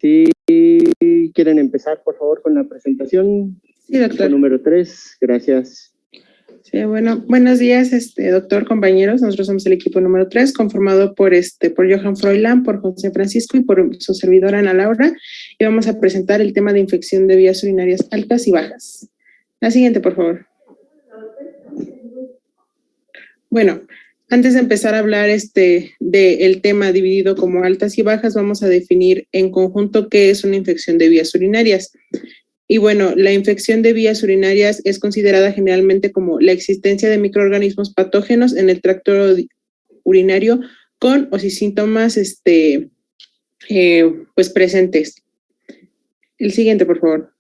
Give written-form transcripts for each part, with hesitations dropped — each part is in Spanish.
Si quieren empezar, por favor, con la presentación. Sí, doctor. Número 3, gracias. Sí, bueno, buenos días, doctor, compañeros. Nosotros somos el equipo número 3, conformado por Johan Froilán, por José Francisco y por su servidora Ana Laura. Y vamos a presentar el tema de infección de vías urinarias altas y bajas. La siguiente, por favor. Bueno, antes de empezar a hablar del tema dividido como altas y bajas, vamos a definir en conjunto qué es una infección de vías urinarias. Y bueno, la infección de vías urinarias es considerada generalmente como la existencia de microorganismos patógenos en el tracto urinario con o sin síntomas pues presentes. El siguiente, por favor.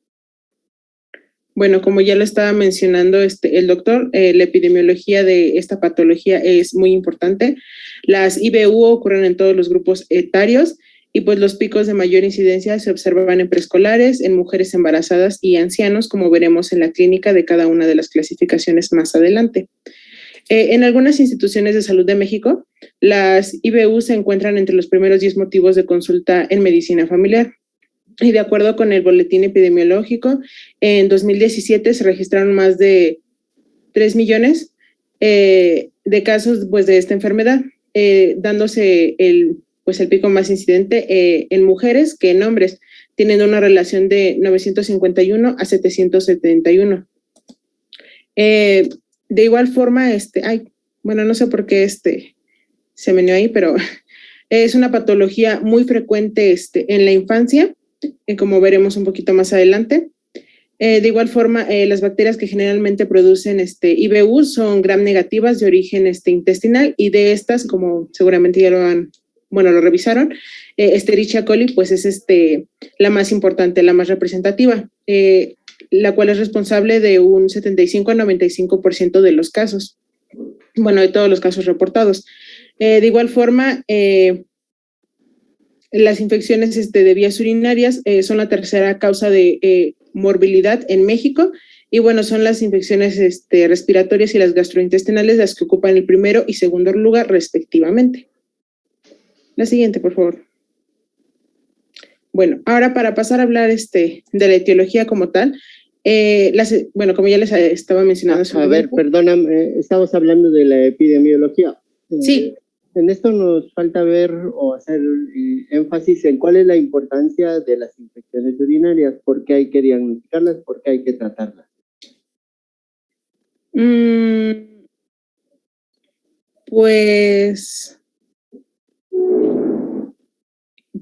Bueno, como ya lo estaba mencionando el doctor, la epidemiología de esta patología es muy importante. Las IBU ocurren en todos los grupos etarios y pues los picos de mayor incidencia se observan en preescolares, en mujeres embarazadas y ancianos, como veremos en la clínica de cada una de las clasificaciones más adelante. En algunas instituciones de salud de México, las IBU se encuentran entre los primeros 10 motivos de consulta en medicina familiar. Y de acuerdo con el boletín epidemiológico, en 2017 se registraron más de 3 millones de casos pues, de esta enfermedad, dándose el pico más incidente en mujeres que en hombres, teniendo una relación de 951 a 771. De igual forma, no sé por qué se meneó ahí, pero es una patología muy frecuente en la infancia, como veremos un poquito más adelante. De igual forma, las bacterias que generalmente producen IBU son gram negativas de origen intestinal, y de estas, como seguramente ya lo revisaron, Escherichia coli pues es la más importante, la más representativa, la cual es responsable de un 75 a 95% de los casos, de todos los casos reportados. De igual forma, las infecciones de vías urinarias son la tercera causa de morbilidad en México, y son las infecciones respiratorias y las gastrointestinales las que ocupan el primero y segundo lugar respectivamente. La siguiente, por favor. Bueno, ahora para pasar a hablar de la etiología como tal, como ya les estaba mencionando. A ver, perdóname, estamos hablando de la epidemiología. Sí. En esto nos falta ver o hacer énfasis en cuál es la importancia de las infecciones urinarias, por qué hay que diagnosticarlas, por qué hay que tratarlas.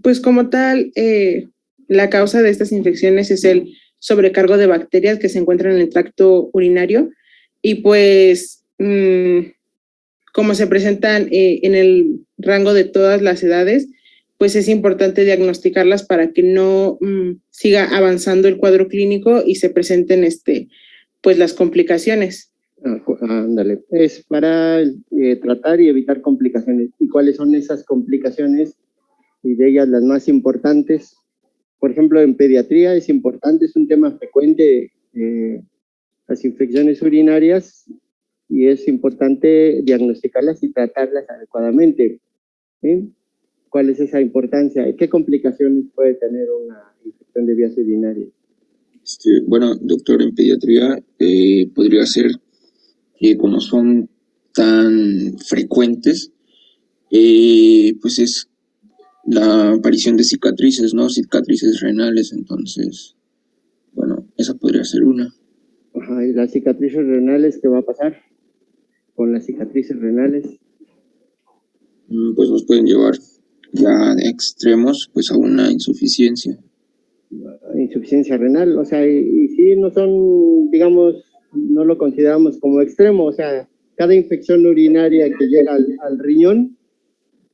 Pues como tal, la causa de estas infecciones es el sobrecargo de bacterias que se encuentran en el tracto urinario, y pues como se presentan en el rango de todas las edades, pues es importante diagnosticarlas para que no siga avanzando el cuadro clínico y se presenten pues las complicaciones. Ándale, es para tratar y evitar complicaciones. ¿Y cuáles son esas complicaciones? Y de ellas las más importantes, por ejemplo, en pediatría es importante, es un tema frecuente, las infecciones urinarias, y es importante diagnosticarlas y tratarlas adecuadamente. ¿Sí? ¿Cuál es esa importancia? ¿Qué complicaciones puede tener una infección de vías urinarias? Bueno, doctor, en pediatría podría ser que como son tan frecuentes, pues es la aparición de cicatrices, ¿no? Cicatrices renales, entonces, bueno, esa podría ser una. Ajá, ¿y las cicatrices renales qué va a pasar con las cicatrices renales? Pues nos pueden llevar ya de extremos, pues a una insuficiencia. Insuficiencia renal, o sea, y sí, no son, digamos, no lo consideramos como extremo, o sea, cada infección urinaria que llega al riñón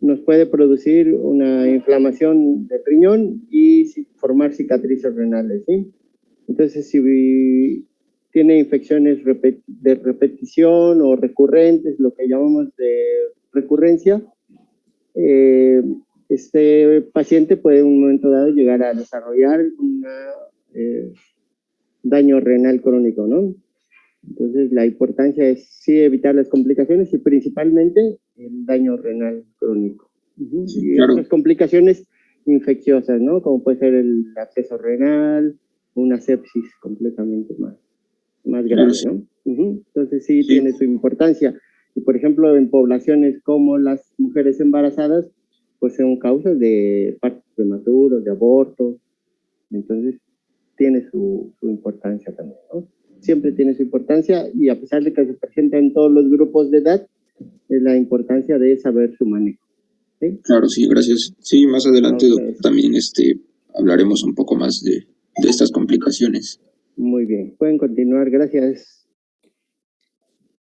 nos puede producir una inflamación del riñón y formar cicatrices renales, ¿sí? Entonces, si tiene infecciones de repetición o recurrentes, lo que llamamos de recurrencia, este paciente puede en un momento dado llegar a desarrollar un daño renal crónico, ¿no? Entonces, la importancia es sí evitar las complicaciones y principalmente el daño renal crónico. Sí, y claro. otras complicaciones infecciosas, ¿no? Como puede ser el acceso renal, una sepsis completamente más grave, ¿no? Entonces sí tiene su importancia. Y por ejemplo, en poblaciones como las mujeres embarazadas, pues son causas de partos prematuros, de abortos. Entonces tiene su importancia también, ¿no? Siempre tiene su importancia, y a pesar de que se presenta en todos los grupos de edad, es la importancia de saber su manejo. ¿Sí? Claro, sí, gracias. Sí, más adelante, doctor, también hablaremos un poco más de estas complicaciones. Muy bien, pueden continuar, gracias.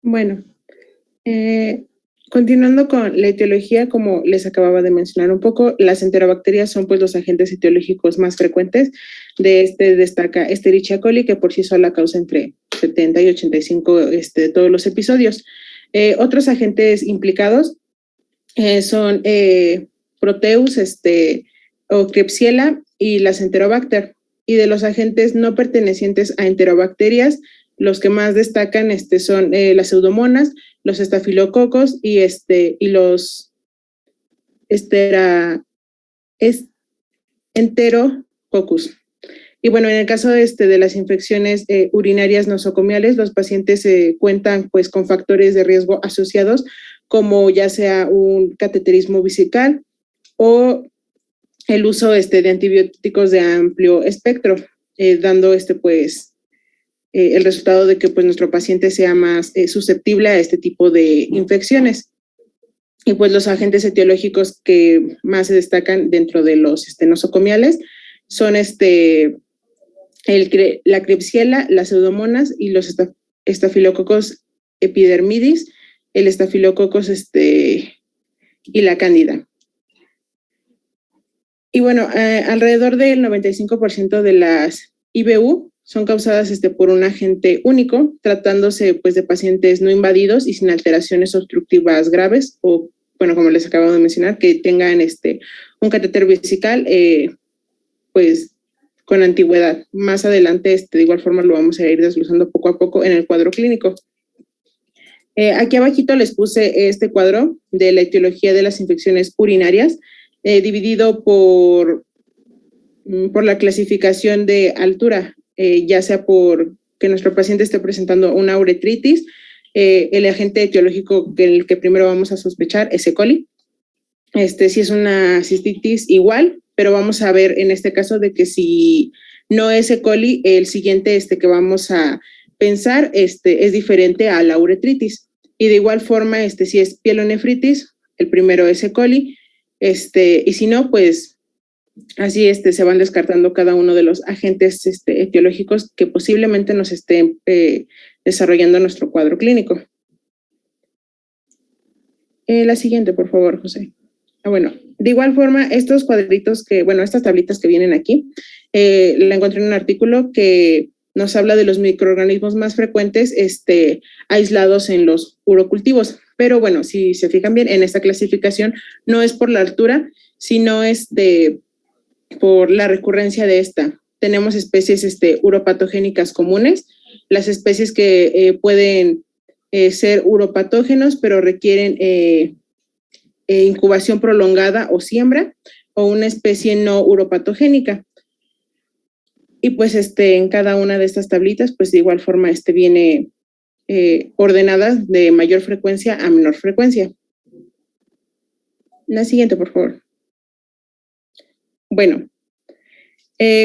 Bueno, continuando con la etiología, como les acababa de mencionar un poco, las enterobacterias son pues los agentes etiológicos más frecuentes. De destaca Escherichia coli, que por sí sola causa entre 70 y 85 de todos los episodios. Otros agentes implicados son Proteus o Klebsiella y las Enterobacter. Y de los agentes no pertenecientes a enterobacterias, los que más destacan son las pseudomonas, los estafilococos y los enterococcus. Y bueno, en el caso de las infecciones urinarias nosocomiales, los pacientes cuentan pues con factores de riesgo asociados, como ya sea un cateterismo vesical o el uso de antibióticos de amplio espectro, dando el resultado de que pues nuestro paciente sea más susceptible a este tipo de infecciones. Y pues los agentes etiológicos que más se destacan dentro de los nosocomiales son la Klebsiella, las pseudomonas y los estafilococos epidermidis, el estafilococos y la cándida. Y bueno, alrededor del 95% de las IBU son causadas por un agente único, tratándose pues de pacientes no invadidos y sin alteraciones obstructivas graves, o bueno, como les acabo de mencionar, que tengan un catéter vesical pues con antigüedad. Más adelante, de igual forma, lo vamos a ir desglosando poco a poco en el cuadro clínico. Aquí abajito les puse este cuadro de la etiología de las infecciones urinarias, dividido por la clasificación de altura, ya sea por que nuestro paciente esté presentando una uretritis. El agente etiológico el que primero vamos a sospechar es E. coli. Si es una cistitis, igual, pero vamos a ver en este caso de que si no es E. coli, el siguiente que vamos a pensar es diferente a la uretritis. Y de igual forma, si es pielonefritis, el primero es E. coli, y si no, pues así se van descartando cada uno de los agentes etiológicos que posiblemente nos estén desarrollando nuestro cuadro clínico. La siguiente, por favor, José. Bueno, de igual forma, estos cuadritos estas tablitas que vienen aquí, la encontré en un artículo que nos habla de los microorganismos más frecuentes aislados en los urocultivos. Pero bueno, si se fijan bien, en esta clasificación no es por la altura, sino por la recurrencia de esta. Tenemos especies uropatogénicas comunes, las especies que pueden ser uropatógenos, pero requieren incubación prolongada o siembra, o una especie no uropatogénica. Y pues en cada una de estas tablitas, pues de igual forma viene ordenada de mayor frecuencia a menor frecuencia. La siguiente, por favor. Bueno,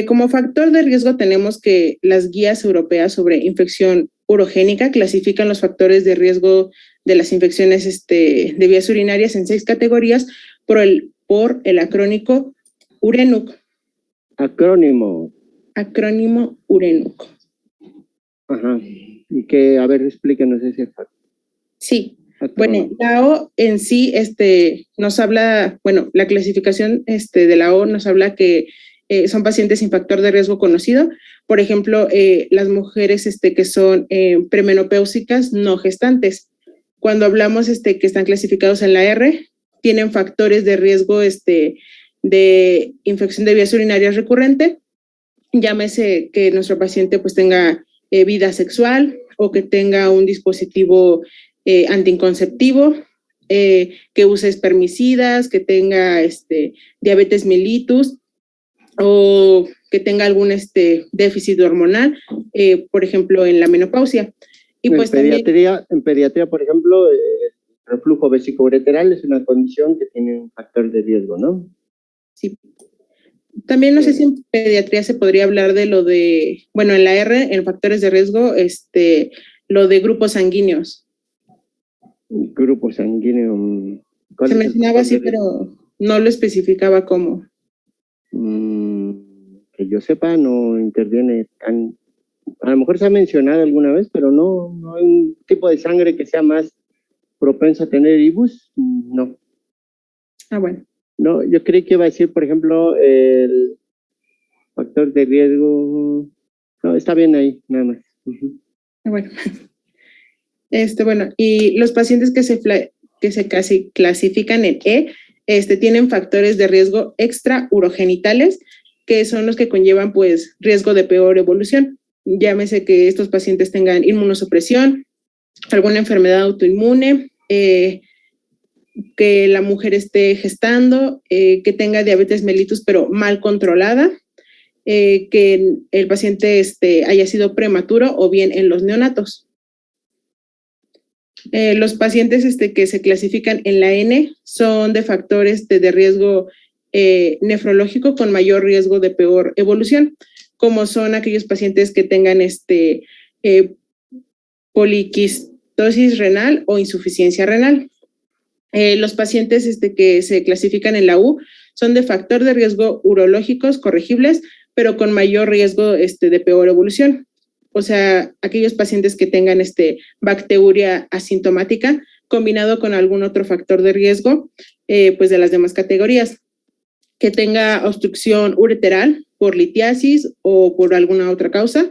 como factor de riesgo tenemos que las guías europeas sobre infección urogénica clasifican los factores de riesgo de las infecciones de vías urinarias en 6 categorías por el acrónico URENUC. Acrónimo URENUC. Ajá. Y que, a ver, explíquenos ese factor. Sí. Bueno, la O en sí nos habla, la clasificación de la O nos habla que son pacientes sin factor de riesgo conocido. Por ejemplo, las mujeres que son premenopáusicas no gestantes. Cuando hablamos que están clasificados en la R, tienen factores de riesgo de infección de vías urinarias recurrente. Llámese que nuestro paciente pues tenga vida sexual o que tenga un dispositivo anticonceptivo, que use espermicidas, que tenga diabetes mellitus o que tenga algún déficit hormonal, por ejemplo, en la menopausia. Y en pues pediatría, por ejemplo, el reflujo vesicoureteral es una condición que tiene un factor de riesgo, ¿no? Sí. También no sé si en pediatría se podría hablar de lo de, bueno, en la R, en factores de riesgo, lo de grupos sanguíneos. Grupo sanguíneo. Se mencionaba así, pero no lo especificaba cómo. Que yo sepa, no interviene tan... A lo mejor se ha mencionado alguna vez, pero no hay un tipo de sangre que sea más propenso a tener IBUS, no. Ah, bueno. No, yo creí que iba a decir, por ejemplo, el factor de riesgo. No, está bien ahí, nada más. Bueno. Bueno, y los pacientes que se casi clasifican en E, tienen factores de riesgo extraurogenitales, que son los que conllevan, pues, riesgo de peor evolución. Llámese que estos pacientes tengan inmunosupresión, alguna enfermedad autoinmune, que la mujer esté gestando, que tenga diabetes mellitus pero mal controlada, que el paciente haya sido prematuro o bien en los neonatos. Los pacientes que se clasifican en la N son de factores de riesgo nefrológico con mayor riesgo de peor evolución, como son aquellos pacientes que tengan poliquistosis renal o insuficiencia renal. Los pacientes que se clasifican en la U son de factor de riesgo urológicos corregibles, pero con mayor riesgo de peor evolución. O sea, aquellos pacientes que tengan bacteriuria asintomática combinado con algún otro factor de riesgo, pues de las demás categorías. Que tenga obstrucción ureteral por litiasis o por alguna otra causa,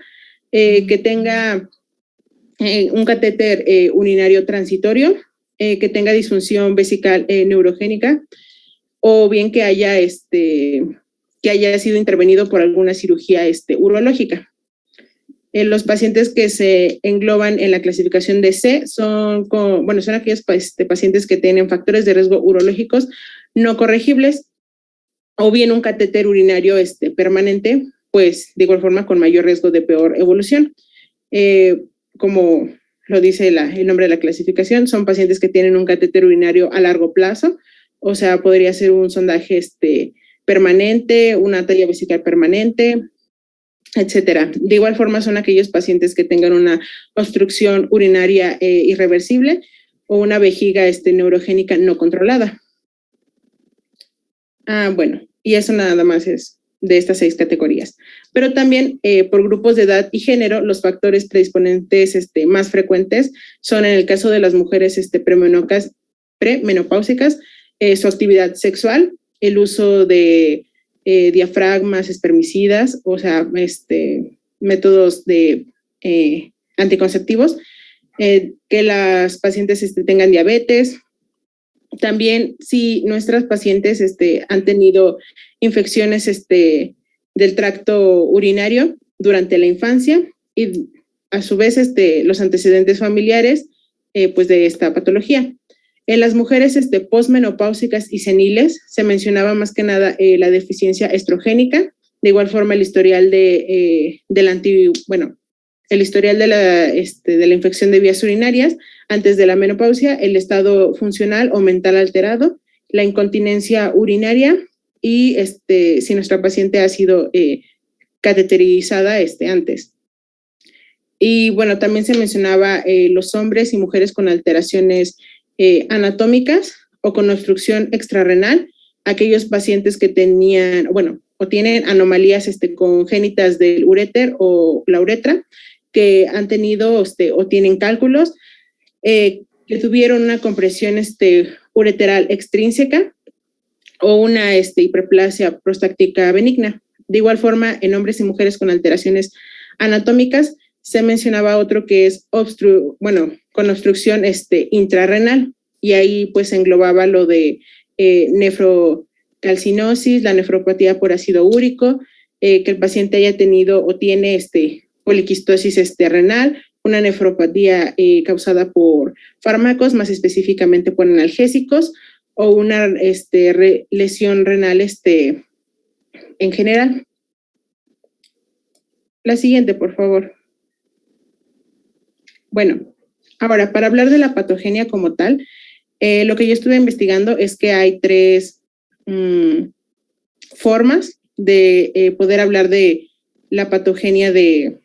que tenga un catéter urinario transitorio, que tenga disfunción vesical neurogénica, o bien que haya sido intervenido por alguna cirugía urológica. Los pacientes que se engloban en la clasificación de C son aquellos pacientes que tienen factores de riesgo urológicos no corregibles, o bien un catéter urinario permanente, pues de igual forma con mayor riesgo de peor evolución. Como lo dice el nombre de la clasificación, son pacientes que tienen un catéter urinario a largo plazo, o sea, podría ser un sondaje permanente, una talla vesical permanente, etcétera. De igual forma son aquellos pacientes que tengan una obstrucción urinaria irreversible o una vejiga neurogénica no controlada. Bueno, y eso nada más es de estas 6 categorías. Pero también por grupos de edad y género, los factores predisponentes más frecuentes son en el caso de las mujeres premenopáusicas, su actividad sexual, el uso de diafragmas, espermicidas, o sea, métodos de anticonceptivos, que las pacientes tengan diabetes. También si nuestras pacientes han tenido infecciones del tracto urinario durante la infancia y a su vez los antecedentes familiares pues de esta patología. En las mujeres posmenopáusicas y seniles se mencionaba más que nada la deficiencia estrogénica, de igual forma el historial el historial de la infección de vías urinarias antes de la menopausia, el estado funcional o mental alterado, la incontinencia urinaria y si nuestra paciente ha sido cateterizada antes. Y bueno, también se mencionaba los hombres y mujeres con alteraciones anatómicas o con obstrucción extrarrenal, aquellos pacientes que tenían, o tienen anomalías congénitas del uréter o la uretra, que han tenido o tienen cálculos, que tuvieron una compresión ureteral extrínseca o una hiperplasia prostática benigna. De igual forma, en hombres y mujeres con alteraciones anatómicas, se mencionaba otro que es con obstrucción intrarrenal, y ahí pues englobaba lo de nefrocalcinosis, la nefropatía por ácido úrico, que el paciente haya tenido o tiene poliquistosis renal una nefropatía causada por fármacos, más específicamente por analgésicos, o una lesión renal en general. La siguiente, por favor. Bueno, ahora, para hablar de la patogenia como tal, lo que yo estuve investigando es que hay 3 formas de poder hablar de la patogenia de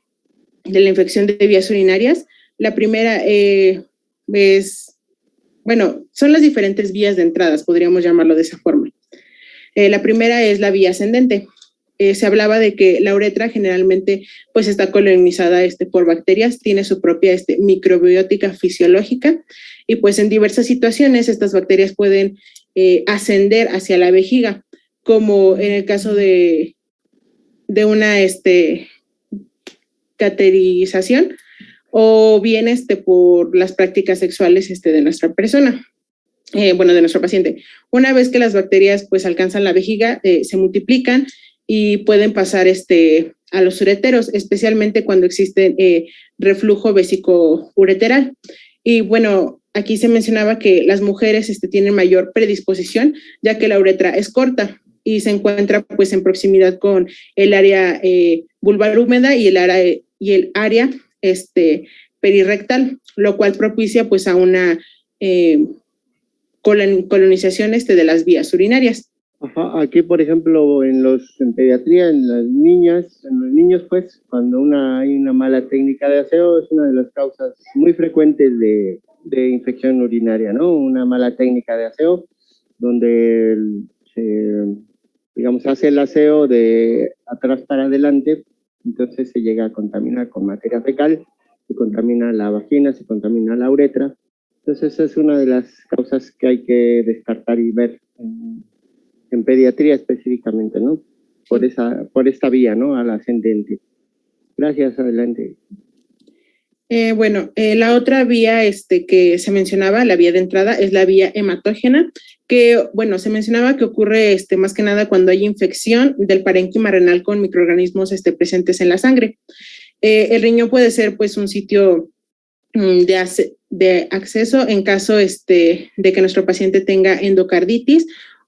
la infección de vías urinarias. La primera son las diferentes vías de entradas, podríamos llamarlo de esa forma. La primera es la vía ascendente. Se hablaba de que la uretra generalmente pues está colonizada por bacterias, tiene su propia microbiótica fisiológica y pues en diversas situaciones estas bacterias pueden ascender hacia la vejiga, como en el caso de una caterización o bien por las prácticas sexuales de nuestra persona. De nuestro paciente. Una vez que las bacterias pues alcanzan la vejiga, se multiplican y pueden pasar a los ureteros, especialmente cuando existe reflujo vesicoureteral. Y bueno, aquí se mencionaba que las mujeres tienen mayor predisposición, ya que la uretra es corta y se encuentra pues en proximidad con el área vulvar húmeda y el área perirectal, lo cual propicia pues a una colonización de las vías urinarias. Ajá, aquí, por ejemplo, en pediatría, en los niños, pues, cuando hay una mala técnica de aseo, es una de las causas muy frecuentes de infección urinaria, ¿no? Una mala técnica de aseo, donde se hace el aseo de atrás para adelante, entonces se llega a contaminar con materia fecal, se contamina la vagina, se contamina la uretra. Entonces, esa es una de las causas que hay que descartar y ver en pediatría específicamente, ¿no? Por esta vía, ¿no? Al ascendente. Gracias, adelante. La otra vía que se mencionaba, la vía de entrada, es la vía hematógena, que, se mencionaba que ocurre más que nada cuando hay infección del parénquima renal con microorganismos presentes en la sangre. El riñón puede ser, pues, un sitio de acceso en caso de que nuestro paciente tenga endocarditis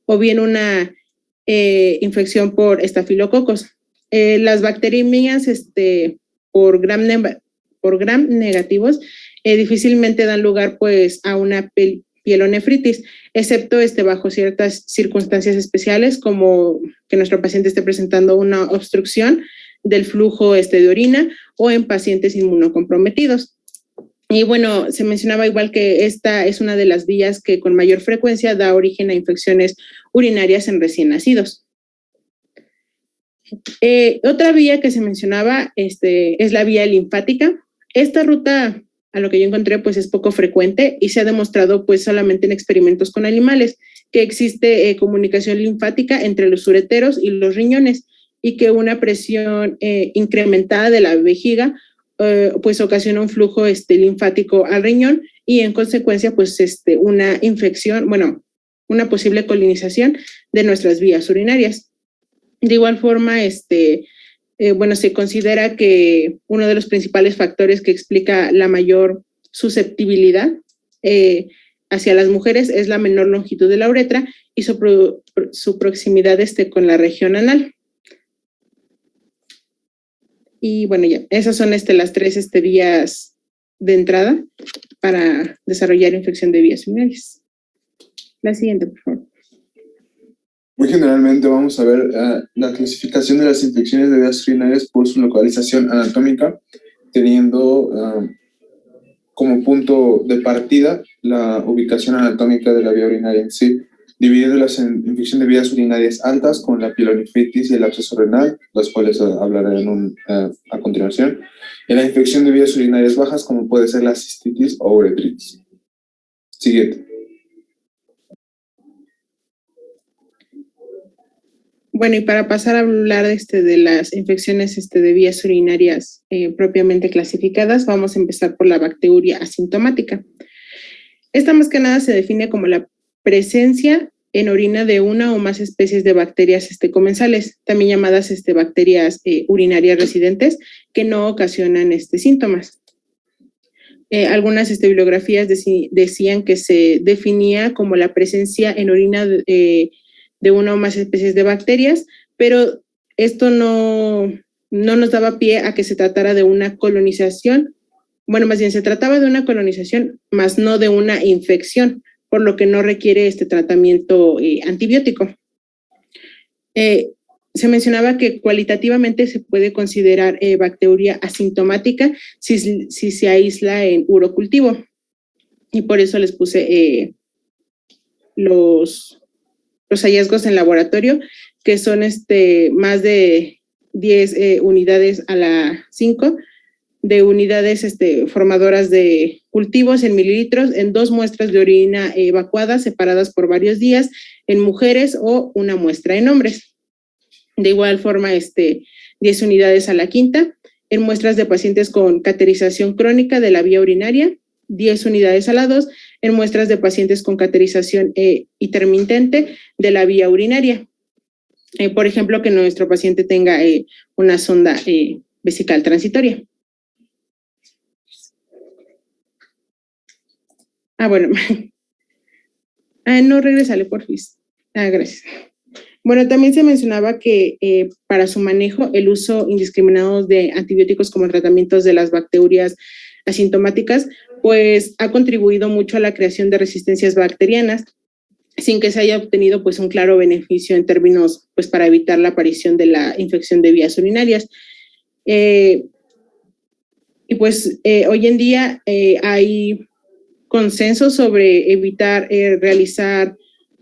o bien una infección por estafilococos. Las bacteriemias por gram negativos difícilmente dan lugar pues a una pielonefritis, excepto bajo ciertas circunstancias especiales, como que nuestro paciente esté presentando una obstrucción del flujo de orina o en pacientes inmunocomprometidos. Y bueno, se mencionaba igual que esta es una de las vías que con mayor frecuencia da origen a infecciones urinarias en recién nacidos. Otra vía que se mencionaba es la vía linfática. Esta ruta, a lo que yo encontré, pues es poco frecuente y se ha demostrado pues solamente en experimentos con animales que existe comunicación linfática entre los ureteros y los riñones y que una presión incrementada de la vejiga pues ocasiona un flujo linfático al riñón y en consecuencia pues una infección, una posible colonización de nuestras vías urinarias. De igual forma, se considera que uno de los principales factores que explica la mayor susceptibilidad hacia las mujeres es la menor longitud de la uretra y su proximidad con la región anal. Y bueno, ya, esas son las 3 vías de entrada para desarrollar infección de vías urinarias. La siguiente, por favor. Muy generalmente vamos a ver la clasificación de las infecciones de vías urinarias por su localización anatómica, teniendo como punto de partida la ubicación anatómica de la vía urinaria en sí, dividiéndolas en infección de vías urinarias altas con la pielonefritis y el absceso renal, las cuales hablaré a continuación, y la infección de vías urinarias bajas como puede ser la cistitis o uretritis. Siguiente. Bueno, y para pasar a hablar de las infecciones de vías urinarias propiamente clasificadas, vamos a empezar por la bacteriuria asintomática. Esta más que nada se define como la presencia en orina de una o más especies de bacterias comensales, también llamadas bacterias urinarias residentes, que no ocasionan síntomas. Algunas bibliografías decían que se definía como la presencia en orina de una o más especies de bacterias, pero esto no nos daba pie a que se tratara de una colonización. Bueno, más bien se trataba de una colonización, más no de una infección, por lo que no requiere tratamiento antibiótico. Se mencionaba que cualitativamente se puede considerar bacteria asintomática si se aísla en urocultivo. Y por eso les puse los hallazgos en laboratorio, que son más de 10 unidades a la 5 de unidades formadoras de cultivos en mililitros en 2 muestras de orina evacuadas separadas por varios días en mujeres o una muestra en hombres. De igual forma, 10 unidades a la 5 en muestras de pacientes con caterización crónica de la vía urinaria, 10 unidades a la 2 en muestras de pacientes con caterización intermitente de la vía urinaria. Por ejemplo, que nuestro paciente tenga una sonda vesical transitoria. Bueno. No, regrésale, porfis. Gracias. Bueno, también se mencionaba que para su manejo, el uso indiscriminado de antibióticos como tratamientos de las bacterias asintomáticas, pues ha contribuido mucho a la creación de resistencias bacterianas, sin que se haya obtenido pues un claro beneficio en términos pues para evitar la aparición de la infección de vías urinarias. Y pues hoy en día hay consenso sobre evitar realizar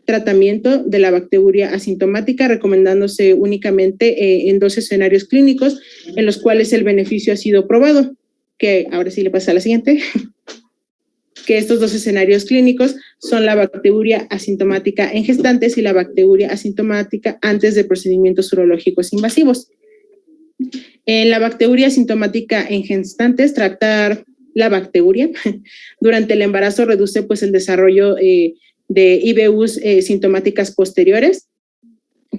tratamiento de la bacteria asintomática, recomendándose únicamente en 2 escenarios clínicos en los cuales el beneficio ha sido probado, que ahora sí le pasa a la siguiente, que estos 2 escenarios clínicos son la bacteria asintomática en gestantes y la bacteria asintomática antes de procedimientos urológicos invasivos. En la bacteria asintomática en gestantes, tratar la bacteria durante el embarazo reduce pues el desarrollo de IBUs sintomáticas posteriores.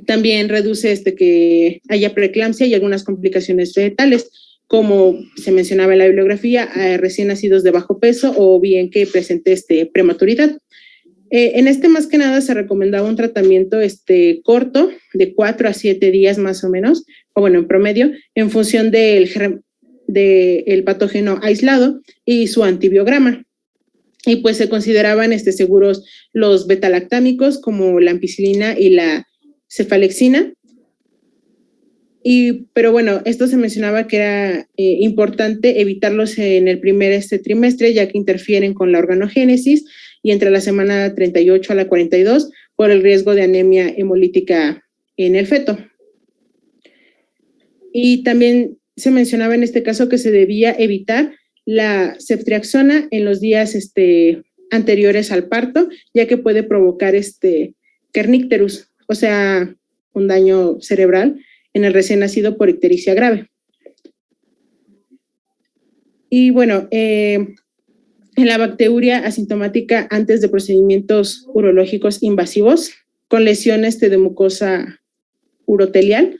También reduce que haya preeclampsia y algunas complicaciones fetales, como se mencionaba en la bibliografía, recién nacidos de bajo peso o bien que presente prematuridad. En más que nada se recomendaba un tratamiento corto, de 4 a 7 días más o menos, o bueno, en promedio, en función del patógeno aislado y su antibiograma. Y pues se consideraban seguros los betalactámicos como la ampicilina y la cefalexina. Pero bueno, esto se mencionaba que era importante evitarlos en el primer trimestre, ya que interfieren con la organogénesis y entre la semana 38 a la 42 por el riesgo de anemia hemolítica en el feto. Y también se mencionaba en este caso que se debía evitar la ceftriaxona en los días anteriores al parto, ya que puede provocar kernicterus, o sea, un daño cerebral en el recién nacido por ictericia grave. Y bueno, en la bacteria asintomática antes de procedimientos urológicos invasivos con lesiones de mucosa urotelial,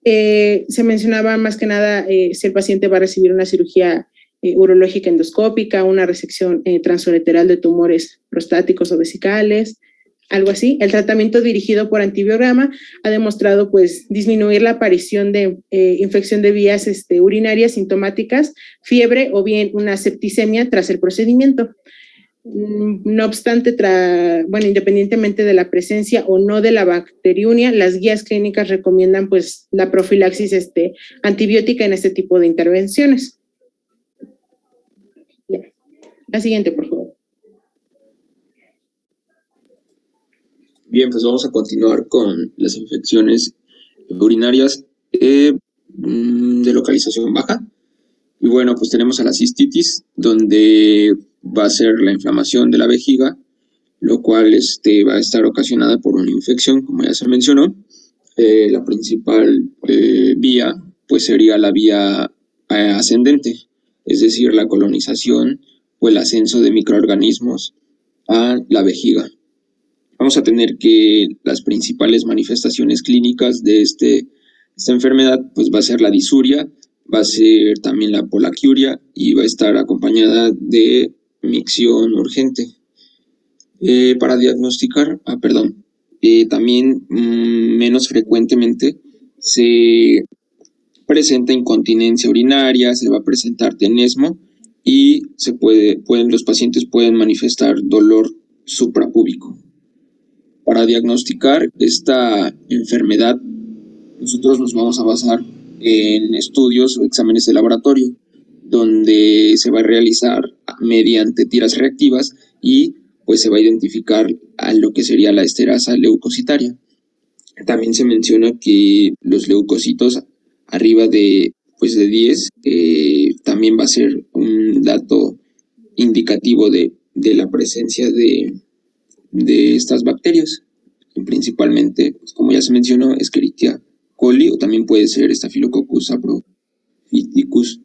se mencionaba más que nada si el paciente va a recibir una cirugía urológica endoscópica, una resección transureteral de tumores prostáticos o vesicales, algo así. El tratamiento dirigido por antibiograma ha demostrado pues disminuir la aparición de infección de vías urinarias sintomáticas, fiebre o bien una septicemia tras el procedimiento. No obstante, independientemente de la presencia o no de la bacteriuria, las guías clínicas recomiendan pues la profilaxis antibiótica en este tipo de intervenciones. La siguiente, por favor. Bien, pues vamos a continuar con las infecciones urinarias de localización baja. Y bueno, pues tenemos a la cistitis, donde va a ser la inflamación de la vejiga, lo cual va a estar ocasionada por una infección, como ya se mencionó. La principal vía, pues sería la vía ascendente, es decir, la colonización o el ascenso de microorganismos a la vejiga. Vamos a tener que las principales manifestaciones clínicas de esta enfermedad pues va a ser la disuria, va a ser también la polaquiuria y va a estar acompañada de micción urgente. Para diagnosticar, también menos frecuentemente se presenta incontinencia urinaria, se va a presentar tenesmo y los pacientes pueden manifestar dolor suprapúbico. Para diagnosticar esta enfermedad, nosotros nos vamos a basar en estudios o exámenes de laboratorio, donde se va a realizar mediante tiras reactivas y pues se va a identificar a lo que sería la esterasa leucocitaria. También se menciona que los leucocitos arriba de 10 también va a ser un dato indicativo de la presencia de estas bacterias, principalmente, pues, como ya se mencionó, Escherichia coli, o también puede ser Staphylococcus saprophyticus.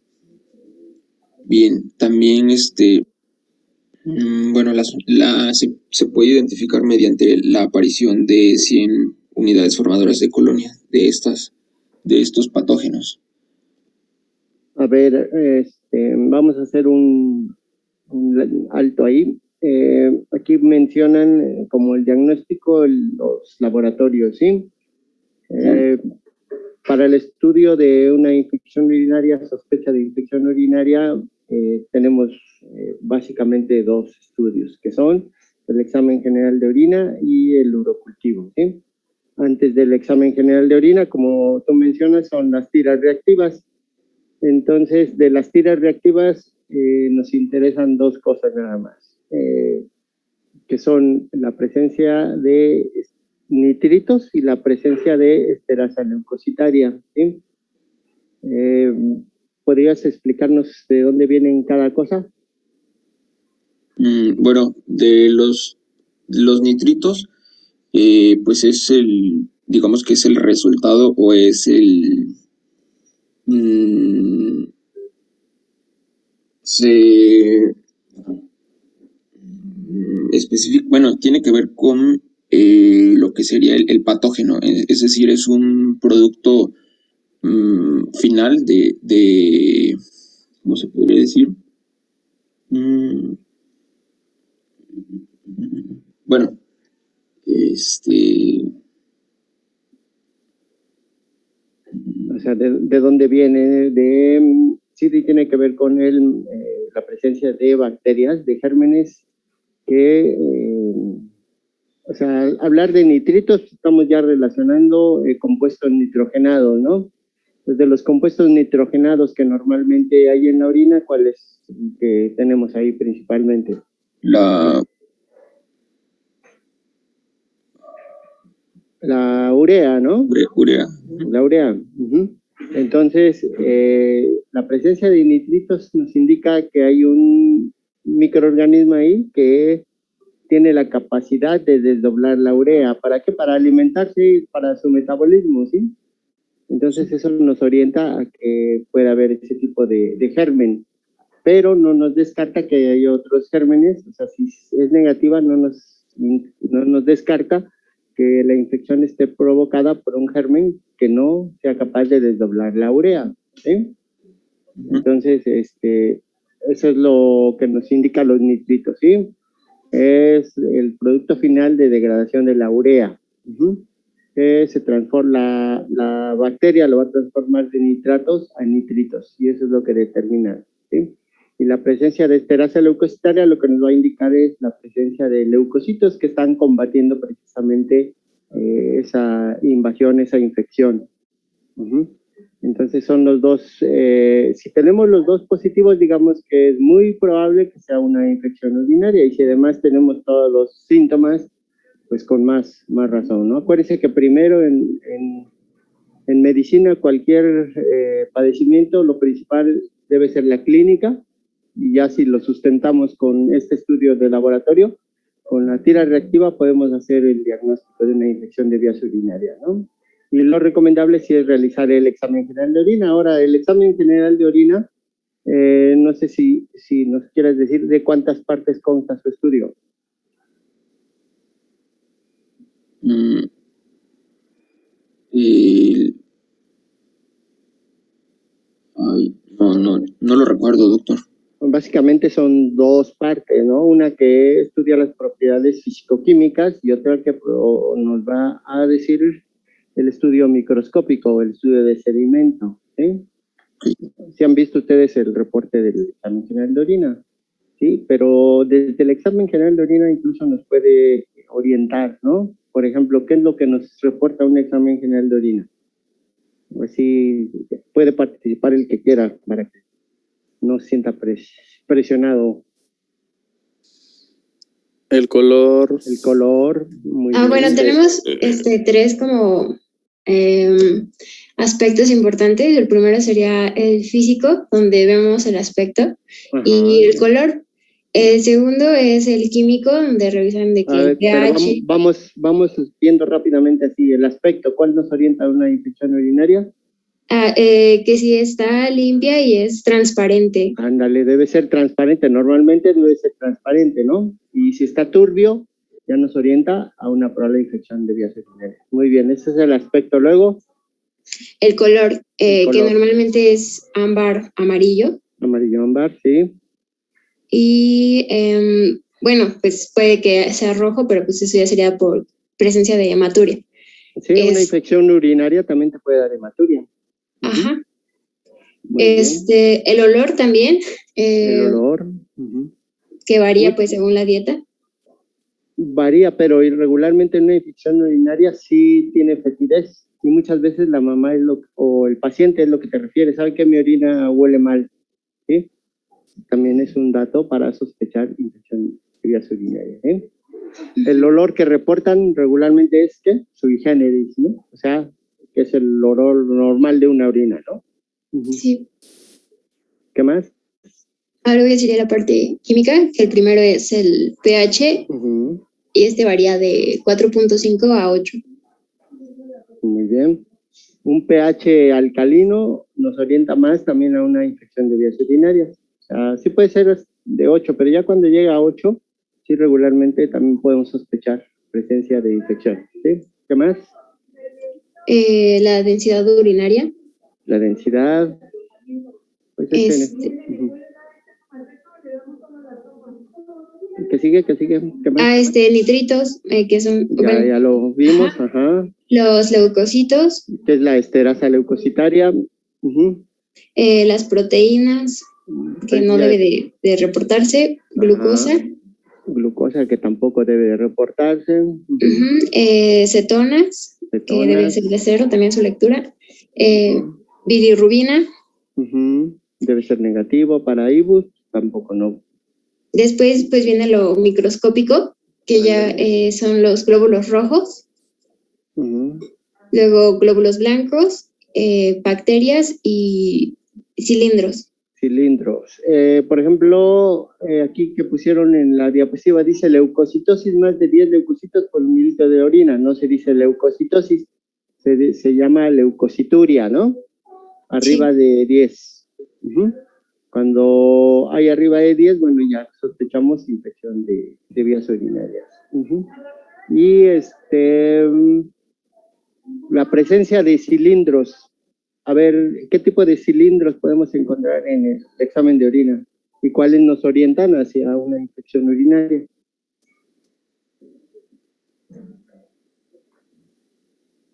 Bien, también se puede identificar mediante la aparición de 100 unidades formadoras de colonia de estos patógenos. A ver, vamos a hacer un alto ahí. Aquí mencionan como el diagnóstico los laboratorios, ¿sí? Para el estudio de una infección urinaria, sospecha de infección urinaria, tenemos básicamente dos estudios, que son el examen general de orina y el urocultivo, ¿sí? Antes del examen general de orina, como tú mencionas, son las tiras reactivas. Entonces, de las tiras reactivas nos interesan dos cosas nada más, que son la presencia de nitritos y la presencia de esterasa leucocitaria, ¿sí? ¿Podrías explicarnos de dónde vienen cada cosa? Bueno, de los nitritos, pues es digamos que es el resultado o es tiene que ver con lo que sería el patógeno, es decir, es un producto final de ¿cómo se podría decir? Bueno, O sea, ¿de dónde viene? Sí, tiene que ver con la presencia de bacterias, de gérmenes que, o sea, al hablar de nitritos estamos ya relacionando compuestos nitrogenados, ¿no? Pues de los compuestos nitrogenados que normalmente hay en la orina, ¿cuáles que tenemos ahí principalmente? La urea, ¿no? Urea. La urea. Entonces, la presencia de nitritos nos indica que hay un microorganismo ahí que tiene la capacidad de desdoblar la urea. ¿Para qué? Para alimentarse, para su metabolismo, ¿sí? Entonces eso nos orienta a que pueda haber ese tipo de germen, pero no nos descarta que hay otros gérmenes, o sea, si es negativa no nos descarta que la infección esté provocada por un germen que no sea capaz de desdoblar la urea, ¿sí? Entonces, eso es lo que nos indica los nitritos, ¿sí? Es el producto final de degradación de la urea, que se transforma, la bacteria lo va a transformar de nitratos a nitritos, y eso es lo que determina, ¿sí? Y la presencia de esterasa leucocitaria lo que nos va a indicar es la presencia de leucocitos que están combatiendo precisamente esa invasión, esa infección. Entonces son los dos, si tenemos los dos positivos, digamos que es muy probable que sea una infección urinaria, y si además tenemos todos los síntomas, pues con más razón, ¿no? Acuérdense que primero en medicina cualquier padecimiento, lo principal debe ser la clínica, y ya si lo sustentamos con este estudio de laboratorio, con la tira reactiva podemos hacer el diagnóstico de una infección de vías urinarias, ¿no? Y lo recomendable sí es realizar el examen general de orina. Ahora, el examen general de orina, no sé si nos quieres decir de cuántas partes consta su estudio. no lo recuerdo, doctor. Básicamente son dos partes, ¿no? Una que estudia las propiedades físico-químicas y otra que nos va a decir el estudio microscópico, el estudio de sedimento, ¿sí? ¿Sí han visto ustedes el reporte del examen general de orina? Sí, pero desde el examen general de orina incluso nos puede orientar, ¿no? Por ejemplo, ¿qué es lo que nos reporta un examen general de orina? Así puede participar el que quiera para que no se sienta presionado. El color. El color. Muy Ah, bien. bueno, tenemos tres como aspectos importantes. El primero sería el físico, donde vemos el aspecto, Ajá. y el color. El segundo es el químico, donde revisan de A que ver, el pero pH. vamos viendo rápidamente así el aspecto. ¿Cuál nos orienta a una infección urinaria? Que si está limpia y es transparente. Ándale, debe ser transparente. Normalmente debe ser transparente, ¿no? Y si está turbio, ya nos orienta a una probable infección de vías urinarias. Muy bien, ese es el aspecto. Luego, El color, El color. que normalmente es ámbar amarillo. amarillo ámbar, sí. Y bueno, pues puede que sea rojo, pero pues eso ya sería por presencia de hematuria. Sí, una infección urinaria también te puede dar hematuria. Ajá. Muy bien. El olor también. El olor. Que varía pues según la dieta. Varía, pero irregularmente en una infección urinaria sí tiene fetidez. Y muchas veces la mamá o el paciente es lo que te refiere. ¿Sabe que mi orina huele mal? ¿Sí? También es un dato para sospechar infección de vías urinarias. ¿Eh? El olor que reportan regularmente es que sui generis, ¿no? O sea, que es el olor normal de una orina, ¿no? Sí. ¿Qué más? Ahora voy a decir la parte química, que el primero es el pH, y varía de 4.5 a 8. Muy bien. Un pH alcalino nos orienta más también a una infección de vías urinarias. O sea, sí puede ser de 8, pero ya cuando llega a 8, sí regularmente también podemos sospechar presencia de infección. ¿Sí? ¿Qué más? La densidad urinaria. La densidad. Pues ¿Qué sigue? ¿Qué más? Nitritos, que son... Ya lo vimos, ajá. Los leucocitos. ¿Qué es la esterasa leucocitaria? Las proteínas, que no debe de reportarse. Glucosa. Glucosa, que tampoco debe de reportarse. Cetonas, que debe ser de 0, también su lectura. Bilirrubina. Debe ser negativo. Para IBUS, tampoco no. Después, pues viene lo microscópico, que ya son los glóbulos rojos. Luego glóbulos blancos, bacterias y cilindros. Cilindros. Por ejemplo, aquí que pusieron en la diapositiva dice leucocitosis, más de 10 leucocitos por mililitro de orina. No se dice leucocitosis, se llama leucocituria, ¿no? Arriba de 10. Cuando hay arriba de 10, bueno, ya sospechamos infección de vías urinarias. Y la presencia de cilindros. A ver, ¿qué tipo de cilindros podemos encontrar en el examen de orina? ¿Y cuáles nos orientan hacia una infección urinaria?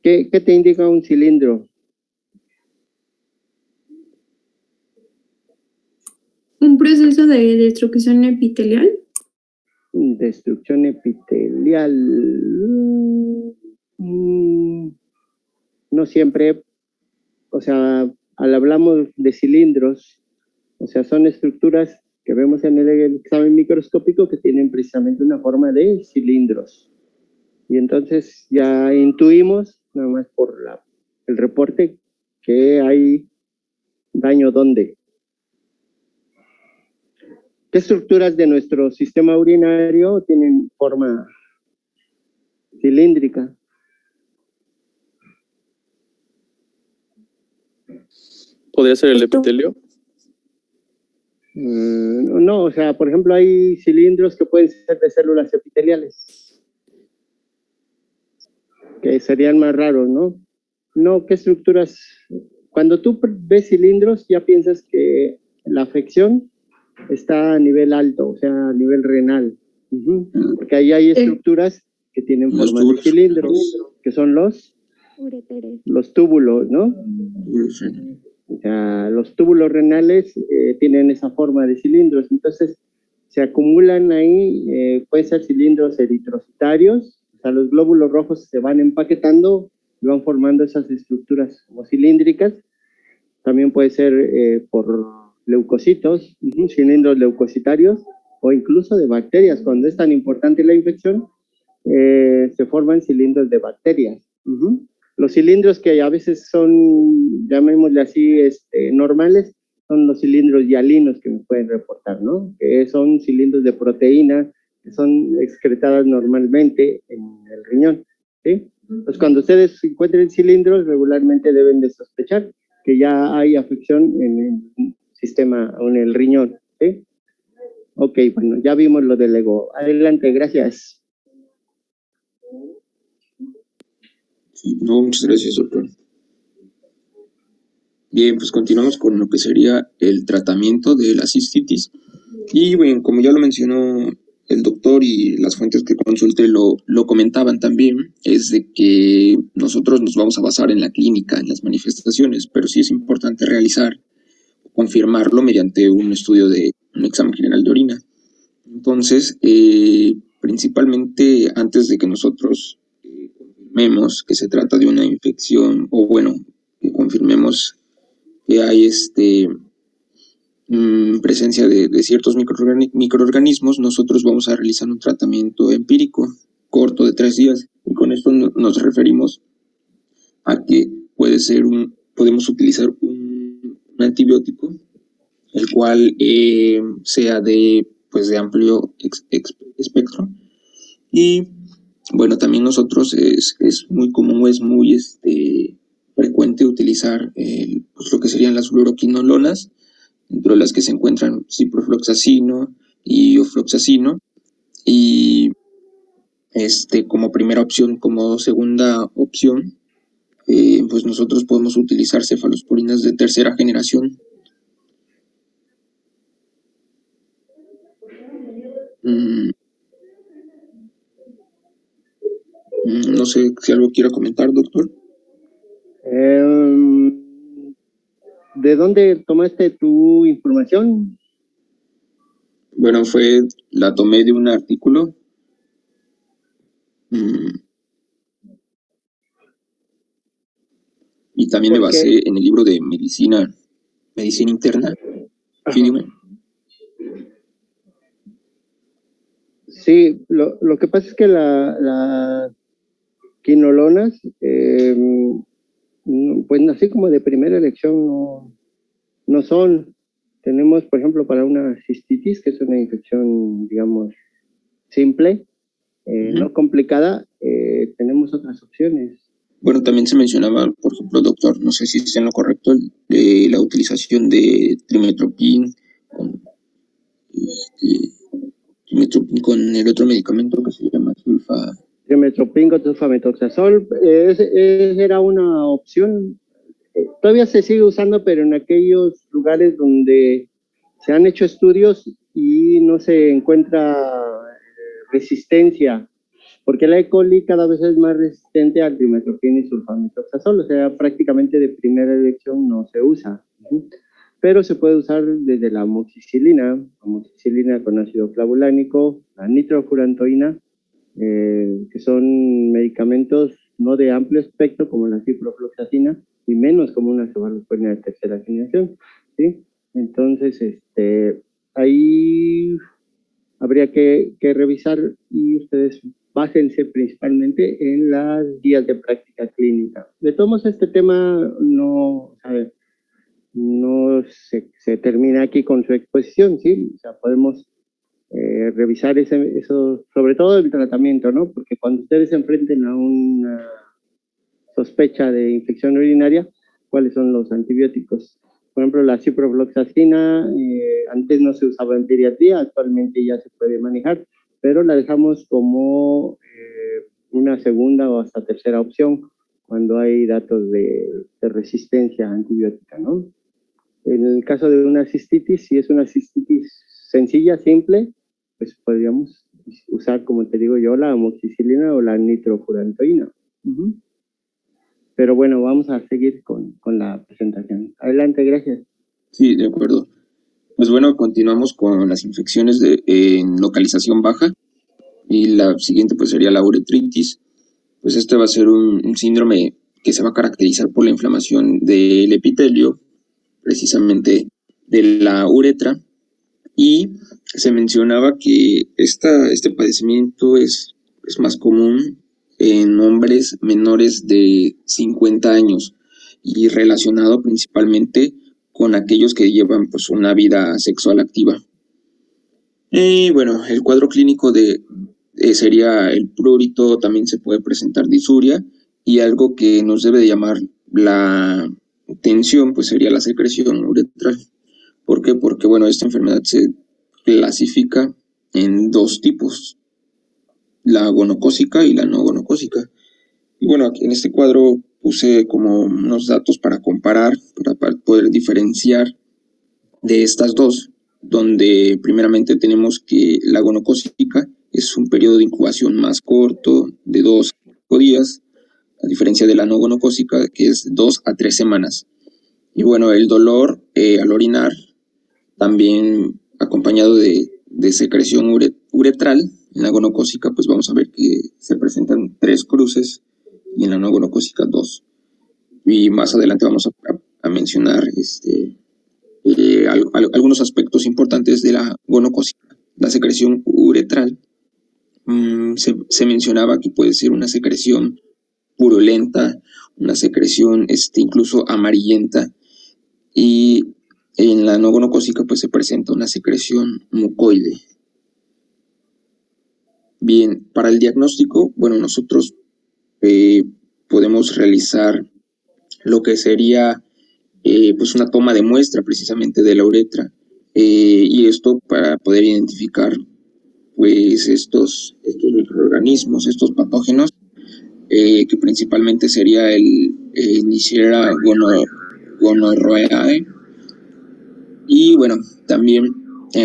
¿Qué te indica un cilindro? ¿Un proceso de destrucción epitelial? Destrucción epitelial. No siempre. O sea, hablamos de cilindros, o sea, son estructuras que vemos en el examen microscópico que tienen precisamente una forma de cilindros. Y entonces ya intuimos, nada más por el reporte, que hay daño ¿dónde? ¿Qué estructuras de nuestro sistema urinario tienen forma cilíndrica? ¿Podría ser el epitelio? No, o sea, por ejemplo, hay cilindros que pueden ser de células epiteliales, que serían más raros, ¿no? No, ¿qué estructuras cuando tú ves cilindros, ya piensas que la afección está a nivel alto, o sea, a nivel renal. Porque ahí hay estructuras que tienen Los forma de túbulos. cilindros, que son los túbulos, ¿no? O sea, los túbulos renales tienen esa forma de cilindros, entonces se acumulan ahí, pueden ser cilindros eritrocitarios, o sea, los glóbulos rojos se van empaquetando y van formando esas estructuras como cilíndricas. También puede ser por leucocitos, cilindros leucocitarios, o incluso de bacterias. Cuando es tan importante la infección, se forman cilindros de bacterias. Los cilindros que a veces son, llamémosle así, normales, son los cilindros hialinos que nos pueden reportar, ¿no? Que son cilindros de proteína que son excretadas normalmente en el riñón, ¿sí? Entonces, cuando ustedes encuentren cilindros, regularmente deben de sospechar que ya hay afección en el sistema o en el riñón, ¿sí? Ok, bueno, ya vimos lo del ego. Adelante, gracias. Sí, no, muchas gracias, doctor. Bien, pues continuamos con lo que sería el tratamiento de la cistitis. Y bueno, como ya lo mencionó el doctor y las fuentes que consulté lo comentaban también, es de que nosotros nos vamos a basar en la clínica, en las manifestaciones, pero sí es importante realizar, confirmarlo mediante un estudio de un examen general de orina. Entonces, principalmente antes de que nosotros confirmemos que se trata de una infección, o bueno, que confirmemos que hay presencia de ciertos microorganismos, nosotros vamos a realizar un tratamiento empírico corto de 3 días, y con esto nos referimos a que podemos utilizar un antibiótico, el cual sea de amplio espectro. Y bueno, también nosotros es muy común, es muy frecuente utilizar pues lo que serían las fluoroquinolonas, dentro de las que se encuentran ciprofloxacino y ofloxacino, y como primera opción, como segunda opción, pues nosotros podemos utilizar cefalosporinas de tercera generación. No sé si algo quiera comentar, doctor. ¿De dónde tomaste tu información? Bueno, la tomé de un artículo. Y también me basé en el libro de medicina interna. Sí, dime. Sí, lo que pasa es que las quinolonas, pues así como de primera elección no son. Tenemos, por ejemplo, para una cistitis, que es una infección, digamos, simple, no complicada, tenemos otras opciones. Bueno, también se mencionaba, por ejemplo, doctor, no sé si está en lo correcto, de la utilización de trimetopin con el otro medicamento que se llama trimetopin con sulfamethoxazol, era una opción. Todavía se sigue usando, pero en aquellos lugares donde se han hecho estudios y no se encuentra resistencia, porque la E. coli cada vez es más resistente al trimetopin y sulfamethoxazol, o sea, prácticamente de primera elección no se usa. Pero se puede usar desde la amoxicilina con ácido flavulánico, la nitrofurantoína, que son medicamentos no de amplio espectro como la ciprofloxacina y menos como una cefalosporina de tercera generación, ¿sí? Entonces, ahí habría que revisar, y ustedes básense principalmente en las guías de práctica clínica. De todos modos, este tema no se termina aquí con su exposición, ¿sí? O sea, podemos revisar eso, sobre todo el tratamiento, ¿no? Porque cuando ustedes se enfrenten a una sospecha de infección urinaria, ¿cuáles son los antibióticos? Por ejemplo, la ciprofloxacina, antes no se usaba en pediatría, actualmente ya se puede manejar, pero la dejamos como una segunda o hasta tercera opción, cuando hay datos de resistencia antibiótica, ¿no? En el caso de una cistitis, si es una cistitis sencilla, simple, pues podríamos usar, como te digo yo, la amoxicilina o la nitrofurantoína. Pero bueno, vamos a seguir con la presentación. Adelante, gracias. Sí, de acuerdo. Pues bueno, continuamos con las infecciones en localización baja. Y la siguiente pues sería la uretritis. Pues este va a ser un síndrome que se va a caracterizar por la inflamación del epitelio, precisamente de la uretra. Y se mencionaba que este padecimiento es más común en hombres menores de 50 años y relacionado principalmente con aquellos que llevan pues una vida sexual activa. Y bueno, el cuadro clínico sería el prurito, también se puede presentar disuria, y algo que nos debe de llamar la atención pues sería la secreción uretral. ¿Por qué? Porque bueno, esta enfermedad se clasifica en dos tipos, la gonocócica y la no gonocócica. Y bueno, aquí en este cuadro puse como unos datos para comparar, para poder diferenciar de estas dos, donde primeramente tenemos que la gonocócica es un periodo de incubación más corto, de 2 a 5 días, a diferencia de la no gonocócica, que es 2 a 3 semanas. Y bueno, el dolor al orinar, también acompañado de secreción uretral. En la gonocócica, pues vamos a ver que se presentan 3 cruces y en la no gonocócica 2. Y más adelante vamos a mencionar algunos aspectos importantes de la gonocócica. La secreción uretral se mencionaba que puede ser una secreción purulenta, una secreción incluso amarillenta, y en la no gonocócica pues se presenta una secreción mucoide. Bien, para el diagnóstico, bueno, nosotros podemos realizar lo que sería pues una toma de muestra precisamente de la uretra, y esto para poder identificar pues estos microorganismos, estos patógenos, que principalmente sería el Neisseria gonorrhoeae. Y bueno, también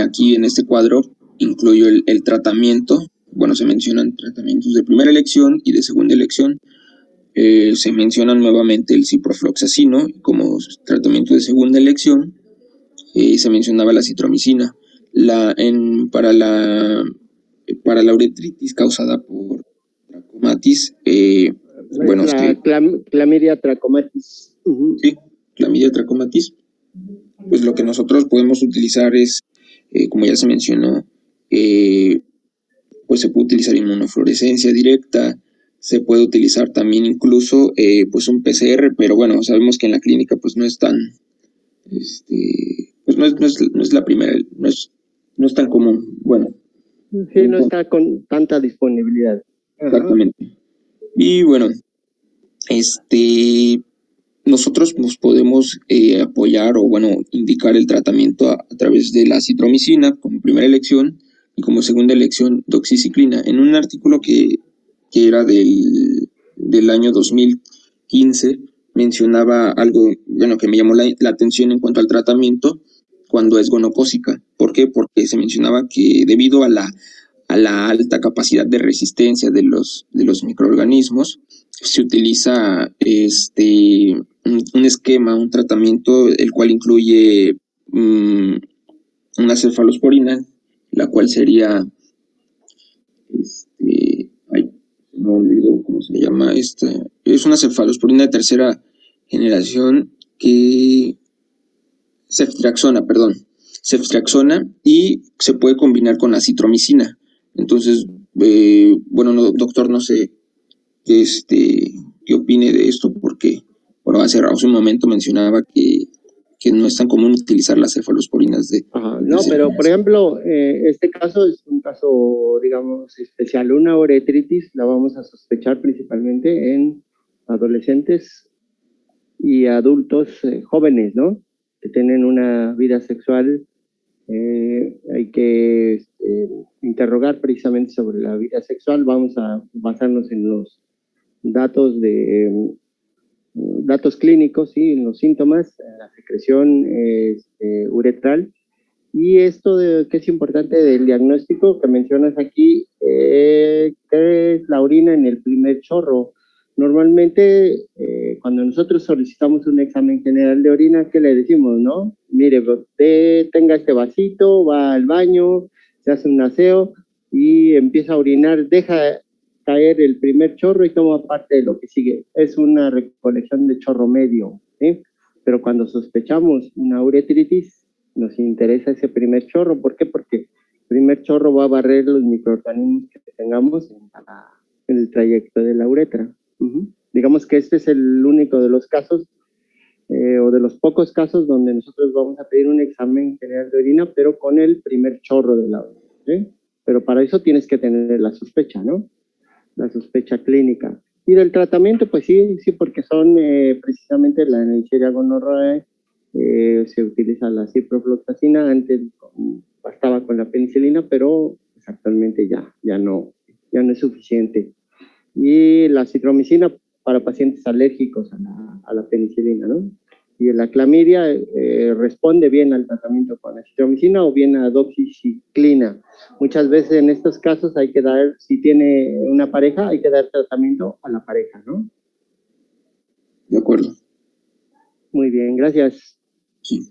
aquí en este cuadro incluyo el tratamiento. Bueno, se mencionan tratamientos de primera elección y de segunda elección. Se menciona nuevamente el ciprofloxacino como tratamiento de segunda elección. Se mencionaba la citromicina. Para la uretritis causada por trachomatis, bueno, clamidia trachomatis. Sí, clamidia trachomatis. Pues lo que nosotros podemos utilizar es, como ya se mencionó, pues se puede utilizar inmunofluorescencia directa, se puede utilizar también incluso pues un PCR, pero bueno, sabemos que en la clínica pues no es tan, pues no es la primera, no es tan común. Bueno. Sí, no está con tanta disponibilidad. Exactamente. Y bueno, nosotros nos podemos apoyar o bueno, indicar el tratamiento a través de la citromicina como primera elección y como segunda elección doxiciclina. En un artículo que era del año 2015 mencionaba algo bueno que me llamó la atención en cuanto al tratamiento cuando es gonocócica. ¿Por qué? Porque se mencionaba que debido a la alta capacidad de resistencia de los microorganismos, se utiliza un esquema, un tratamiento, el cual incluye una cefalosporina, la cual sería, no olvido cómo se llama, es una cefalosporina de tercera generación ceftriaxona, y se puede combinar con la citromicina. Entonces, bueno, no, doctor, no sé qué opine de esto, porque, bueno, hace un momento mencionaba que no es tan común utilizar las cefalosporinas de... No, pero por ejemplo, este caso es un caso, digamos, especial. Una uretritis la vamos a sospechar principalmente en adolescentes y adultos jóvenes, ¿no? Que tienen una vida sexual. Hay que interrogar precisamente sobre la vida sexual. Vamos a basarnos en los datos de datos clínicos, ¿sí? En los síntomas, en la secreción uretral. Y esto que es importante del diagnóstico que mencionas aquí, que es la orina en el primer chorro. Normalmente, cuando nosotros solicitamos un examen general de orina, ¿qué le decimos, no? Mire, usted tenga este vasito, va al baño, se hace un aseo y empieza a orinar, deja caer el primer chorro y toma parte de lo que sigue. Es una recolección de chorro medio, ¿sí? Pero cuando sospechamos una uretritis, nos interesa ese primer chorro. ¿Por qué? Porque el primer chorro va a barrer los microorganismos que tengamos en el trayecto de la uretra. Digamos que este es el único de los casos o de los pocos casos donde nosotros vamos a pedir un examen general de orina, pero con el primer chorro de la orina, ¿sí? Pero para eso tienes que tener la sospecha, ¿no? La sospecha clínica. Y del tratamiento, pues sí, porque son precisamente la Neisseria gonorrhoeae, se utiliza la ciprofloxacina, antes bastaba con la penicilina, pero pues, actualmente ya no es suficiente. Y la citromicina para pacientes alérgicos a la penicilina, ¿no? Y la clamidia responde bien al tratamiento con la citromicina o bien a doxiciclina. Muchas veces en estos casos hay que dar, si tiene una pareja, hay que dar tratamiento a la pareja, ¿no? De acuerdo. Muy bien, gracias. Sí.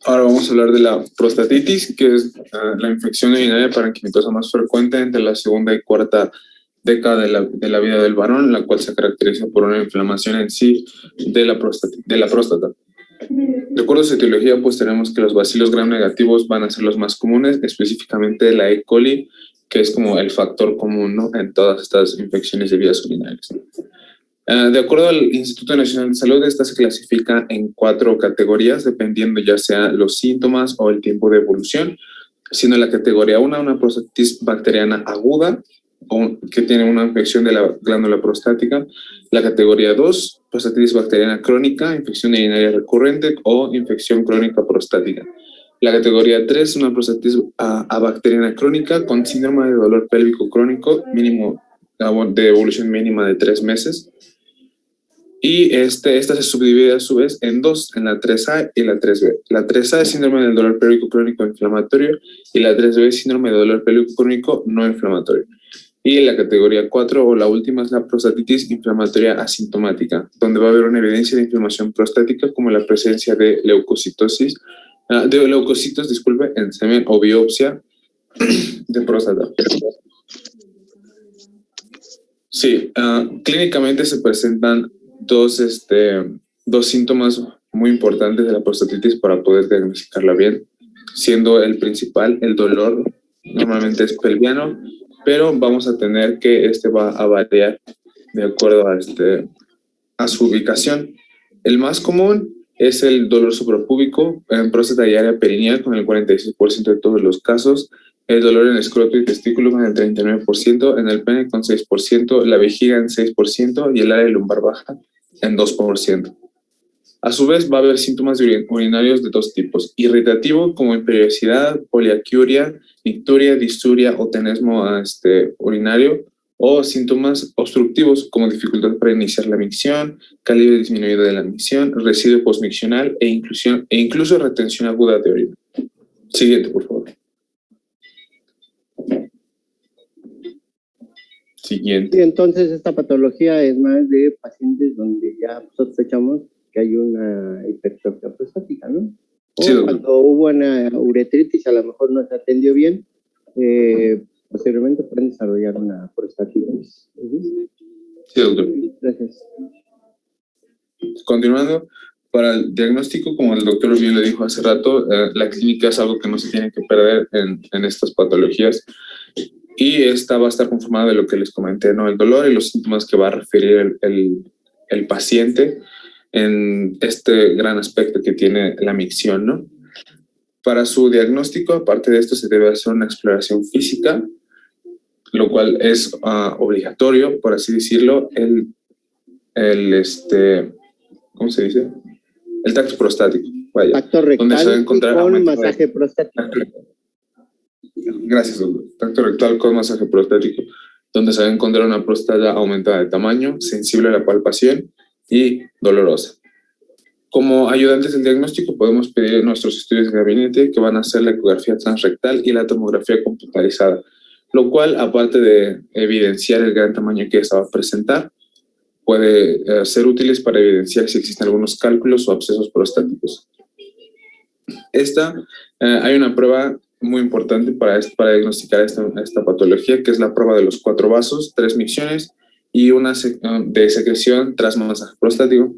Ahora vamos a hablar de la prostatitis, que es la infección urinaria parenquimatosa más frecuente entre la segunda y cuarta década de la vida del varón, la cual se caracteriza por una inflamación en sí de la próstata. De acuerdo a su etiología, pues tenemos que los bacilos gram negativos van a ser los más comunes, específicamente la E. coli, que es como el factor común, ¿no?, en todas estas infecciones de vías urinarias. De acuerdo al Instituto Nacional de Salud, esta se clasifica en 4 categorías, dependiendo ya sea los síntomas o el tiempo de evolución, siendo la categoría 1 una prostatitis bacteriana aguda, o que tiene una infección de la glándula prostática. La categoría 2, prostatitis bacteriana crónica, infección urinaria recurrente o infección crónica prostática. La categoría 3, una prostatitis abacteriana crónica con síndrome de dolor pélvico crónico, mínimo de evolución mínima de 3 meses. Y esta se subdivide a su vez en 2, en la 3A y la 3B. La 3A es síndrome del dolor pélvico crónico inflamatorio y la 3B es síndrome de dolor pélvico crónico no inflamatorio. Y la categoría 4, o la última, es la prostatitis inflamatoria asintomática, donde va a haber una evidencia de inflamación prostática como la presencia de leucocitos, en semen o biopsia de próstata. Sí, clínicamente se presentan dos síntomas muy importantes de la prostatitis para poder diagnosticarla bien, siendo el principal el dolor, normalmente es pelviano, pero vamos a tener que va a variar de acuerdo a su ubicación. El más común es el dolor suprapúbico en próstata y área perineal con el 46% de todos los casos, el dolor en escroto y testículo con el 39%, en el pene con 6%, la vejiga en 6% y el área lumbar baja en 2%. A su vez, va a haber síntomas urinarios de 2 tipos: irritativo, como imperiosidad, poliaquiuria, nicturia, disturia o tenesmo urinario, o síntomas obstructivos, como dificultad para iniciar la micción, calibre disminuido de la micción, residuo postmiccional e incluso retención aguda de orina. Siguiente, por favor. Siguiente. Y entonces esta patología es más de pacientes donde ya sospechamos que hay una hipertrofia prostática, ¿no? O Sí, cuando hubo una uretritis, a lo mejor no se atendió bien, posteriormente pueden desarrollar una prostatitis. Sí, doctor. Gracias. Continuando, para el diagnóstico, como el doctor bien le dijo hace rato, la clínica es algo que no se tiene que perder en estas patologías. Y esta va a estar conformada de lo que les comenté, ¿no? El dolor y los síntomas que va a referir el paciente en este gran aspecto que tiene la micción, ¿no? Para su diagnóstico, aparte de esto, se debe hacer una exploración física, lo cual es obligatorio, por así decirlo, ¿cómo se dice? El tacto prostático, vaya. Tacto rectal donde se va a encontrar con masaje prostático. Gracias, doctor. Tacto rectal con masaje prostático. donde se va a encontrar una próstata aumentada de tamaño, sensible a la palpación y dolorosa. Como ayudantes del diagnóstico podemos pedir nuestros estudios de gabinete, que van a ser la ecografía transrectal y la tomografía computarizada, lo cual, aparte de evidenciar el gran tamaño que esta va a presentar, puede ser útiles para evidenciar si existen algunos cálculos o abscesos prostáticos. Hay una prueba muy importante para diagnosticar esta patología, que es la prueba de los 4 vasos, 3 micciones y una de secreción tras masaje prostático.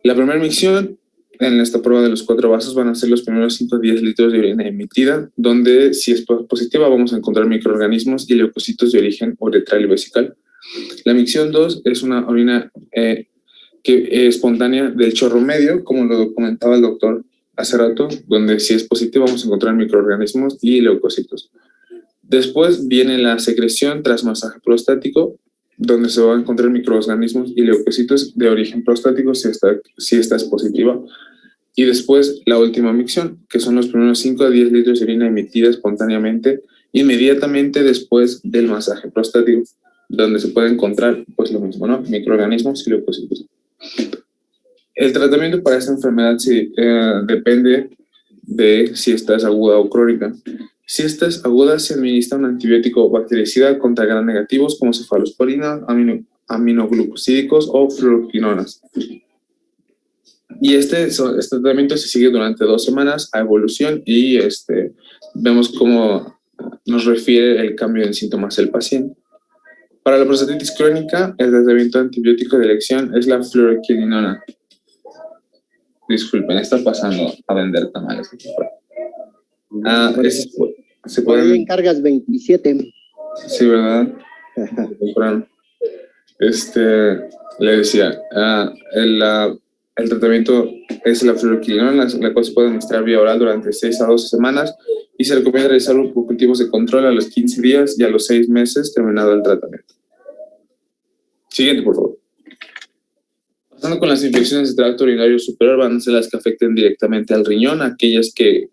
La primera micción en esta prueba de los 4 vasos van a ser los primeros 5 a 10 litros de orina emitida, donde si es positiva vamos a encontrar microorganismos y leucocitos de origen uretral y vesical. La micción 2 es una orina espontánea del chorro medio, como lo comentaba el doctor hace rato, donde si es positiva vamos a encontrar microorganismos y leucocitos. Después viene la secreción tras masaje prostático, donde se van a encontrar microorganismos y leucocitos de origen prostático si esta es positiva. Y después la última micción, que son los primeros 5 a 10 litros de orina emitida espontáneamente inmediatamente después del masaje prostático, donde se puede encontrar pues lo mismo, ¿no? Microorganismos y leucocitos. El tratamiento para esta enfermedad depende de si esta es aguda o crónica. Si esta es aguda, se administra un antibiótico bactericida contra gram negativos como cefalosporina, aminoglucosídicos o fluoroquinonas. Y este tratamiento se sigue durante 2 semanas a evolución y vemos cómo nos refiere el cambio en síntomas del paciente. Para la prostatitis crónica, el tratamiento antibiótico de elección es la fluoroquilinona. Disculpen, está pasando a vender tamales. Se Por ahí pueden... encargas 27. Sí, ¿verdad? Le decía, el tratamiento es la fluoroquilinona, la cual se puede administrar vía oral durante 6 a 12 semanas y se recomienda realizar cultivos de control a los 15 días y a los 6 meses terminado el tratamiento. Siguiente, por favor. Pasando con las infecciones del tracto urinario superior, van a ser las que afecten directamente al riñón, aquellas que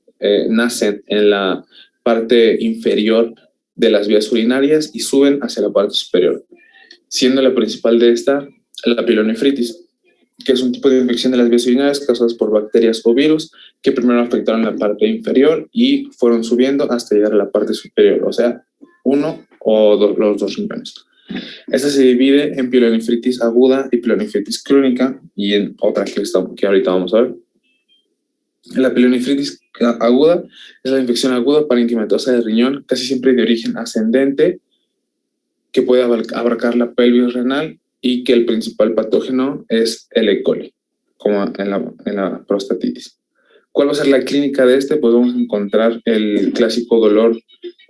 nacen en la parte inferior de las vías urinarias y suben hacia la parte superior, siendo la principal de esta la pielonefritis, que es un tipo de infección de las vías urinarias causadas por bacterias o virus que primero afectaron la parte inferior y fueron subiendo hasta llegar a la parte superior, o sea, uno o los 2 riñones. Esta se divide en pielonefritis aguda y pielonefritis crónica y en otra que ahorita vamos a ver. La pielonefritis aguda es la infección aguda parenquimatosa del riñón, casi siempre de origen ascendente, que puede abarcar la pelvis renal y que el principal patógeno es el E. coli, como en la prostatitis. ¿Cuál va a ser la clínica de este? Pues vamos a encontrar el clásico dolor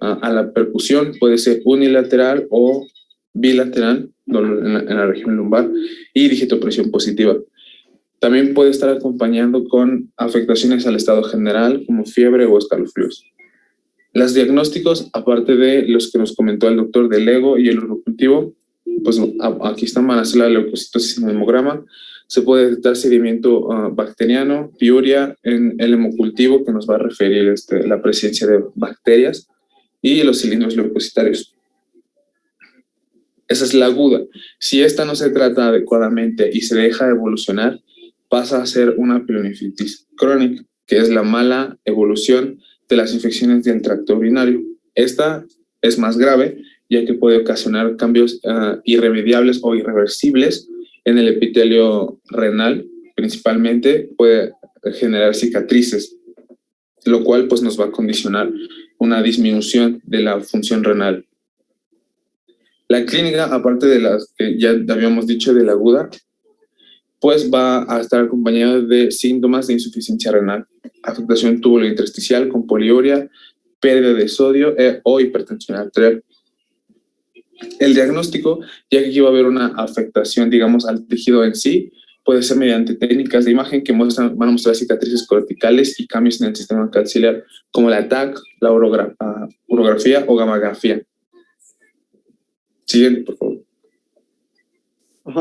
a la percusión, puede ser unilateral o bilateral, dolor en la región lumbar y digitopresión positiva. También puede estar acompañando con afectaciones al estado general, como fiebre o escalofríos. Los diagnósticos, aparte de los que nos comentó el doctor del ego y el urocultivo, pues aquí están, van a ser la leucocitosis en hemograma. Se puede detectar sedimento bacteriano, piuria en el hemocultivo, que nos va a referir la presencia de bacterias, y los cilindros leucocitarios. Esa es la aguda. Si esta no se trata adecuadamente y se deja evolucionar, pasa a ser una pielonefritis crónica, que es la mala evolución de las infecciones del tracto urinario. Esta es más grave, ya que puede ocasionar cambios irremediables o irreversibles en el epitelio renal, principalmente puede generar cicatrices, lo cual pues nos va a condicionar una disminución de la función renal. La clínica, aparte de las que ya habíamos dicho de la aguda, pues va a estar acompañada de síntomas de insuficiencia renal, afectación tubulointersticial con poliuria, pérdida de sodio o hipertensión arterial. El diagnóstico, ya que aquí va a haber una afectación, digamos, al tejido en sí, puede ser mediante técnicas de imagen que van a mostrar cicatrices corticales y cambios en el sistema calciliar, como la TAC, la urografía o gamografía. Siguiente, por favor.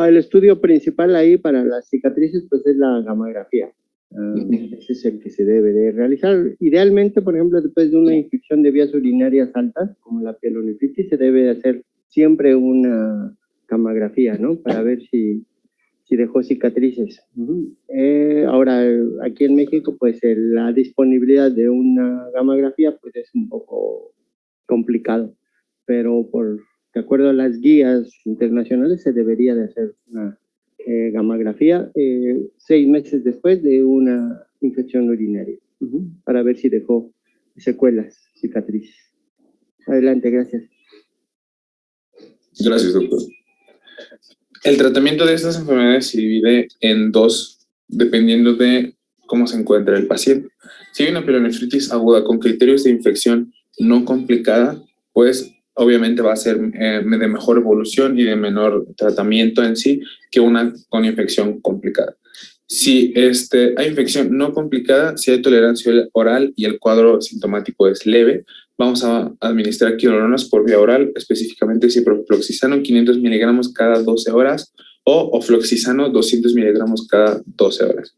El estudio principal ahí para las cicatrices pues es la gamografía. Ese es el que se debe de realizar. Idealmente, por ejemplo, después de una infección de vías urinarias altas, como la pielonefritis, se debe de hacer siempre una camografía, ¿no? Para ver si dejó cicatrices. Ahora, aquí en México, pues la disponibilidad de una gamografía, pues es un poco complicado, pero de acuerdo a las guías internacionales, se debería de hacer una gamografía 6 meses después de una infección urinaria, para ver si dejó secuelas, cicatrices. Adelante, gracias. Gracias, doctor. El tratamiento de estas enfermedades se divide en dos, dependiendo de cómo se encuentra el paciente. Si hay una pielonefritis aguda con criterios de infección no complicada, pues obviamente va a ser de mejor evolución y de menor tratamiento en sí que una con infección complicada. Si hay infección no complicada, si hay tolerancia oral y el cuadro sintomático es leve, vamos a administrar quinolonas por vía oral, específicamente ciprofloxacino 500 miligramos cada 12 horas o ofloxacino 200 miligramos cada 12 horas.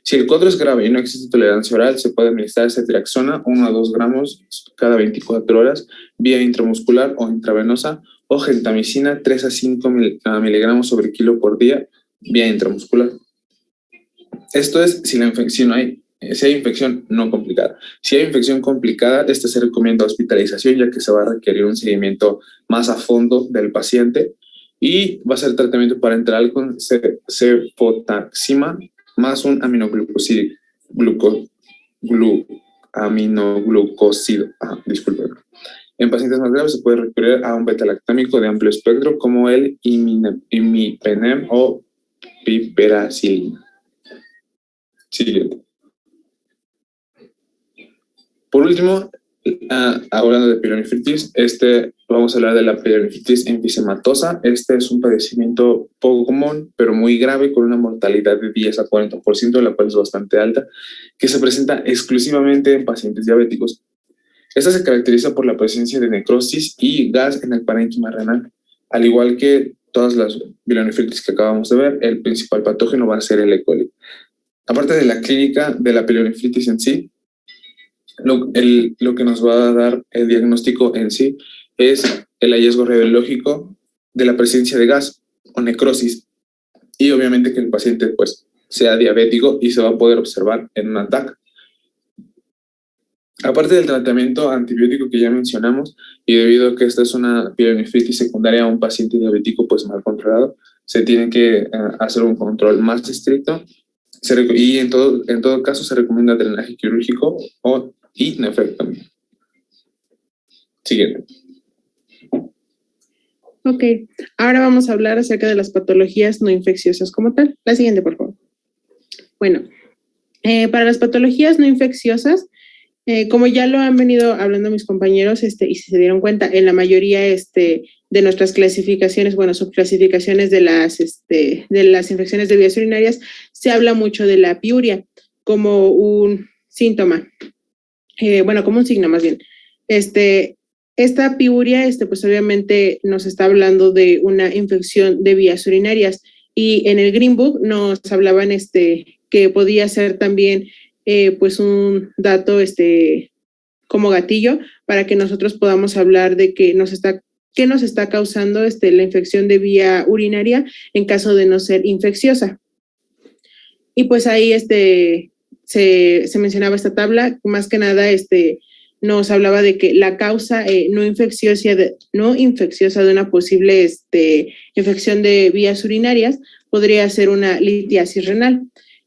Si el cuadro es grave y no existe tolerancia oral, se puede administrar ceftriaxona 1 a 2 gramos cada 24 horas vía intramuscular o intravenosa o gentamicina 3 a 5 miligramos sobre kilo por día vía intramuscular. Esto es si hay infección no complicada. Si hay infección complicada, se recomienda hospitalización, ya que se va a requerir un seguimiento más a fondo del paciente y va a ser tratamiento parenteral con cefotaxima más un aminoglucósido. Disculpen. En pacientes más graves se puede recurrir a un beta-lactámico de amplio espectro como el imipenem o piperacilina. Siguiente. Por último, hablando de pielonefritis, vamos a hablar de la pielonefritis enfisematosa. Este es un padecimiento poco común, pero muy grave, con una mortalidad de 10 a 40%, la cual es bastante alta, que se presenta exclusivamente en pacientes diabéticos. Esta se caracteriza por la presencia de necrosis y gas en el parénquima renal. Al igual que todas las pielonefritis que acabamos de ver, el principal patógeno va a ser el E. coli. Aparte de la clínica de la pielonefritis en sí, lo que nos va a dar el diagnóstico en sí es el hallazgo radiológico de la presencia de gas o necrosis y obviamente que el paciente pues sea diabético y se va a poder observar en un TAC. Aparte del tratamiento antibiótico que ya mencionamos, y debido a que esta es una pielonefritis secundaria a un paciente diabético pues mal controlado, se tiene que hacer un control más estricto y en todo caso se recomienda drenaje quirúrgico y nefrectomía. Siguiente. Ok, ahora vamos a hablar acerca de las patologías no infecciosas como tal. La siguiente, por favor. Bueno, para las patologías no infecciosas, como ya lo han venido hablando mis compañeros, y si se dieron cuenta, en la mayoría de nuestras clasificaciones, subclasificaciones de las infecciones de vías urinarias, se habla mucho de la piuria como un síntoma, como un signo más bien. Esta piuria, pues obviamente nos está hablando de una infección de vías urinarias y en el Green Book nos hablaban que podía ser también pues un dato como gatillo para que nosotros podamos hablar de qué nos está causando la infección de vía urinaria en caso de no ser infecciosa. Y pues ahí se mencionaba esta tabla, más que nada nos hablaba de que la causa no infecciosa de una posible infección de vías urinarias podría ser una litiasis renal.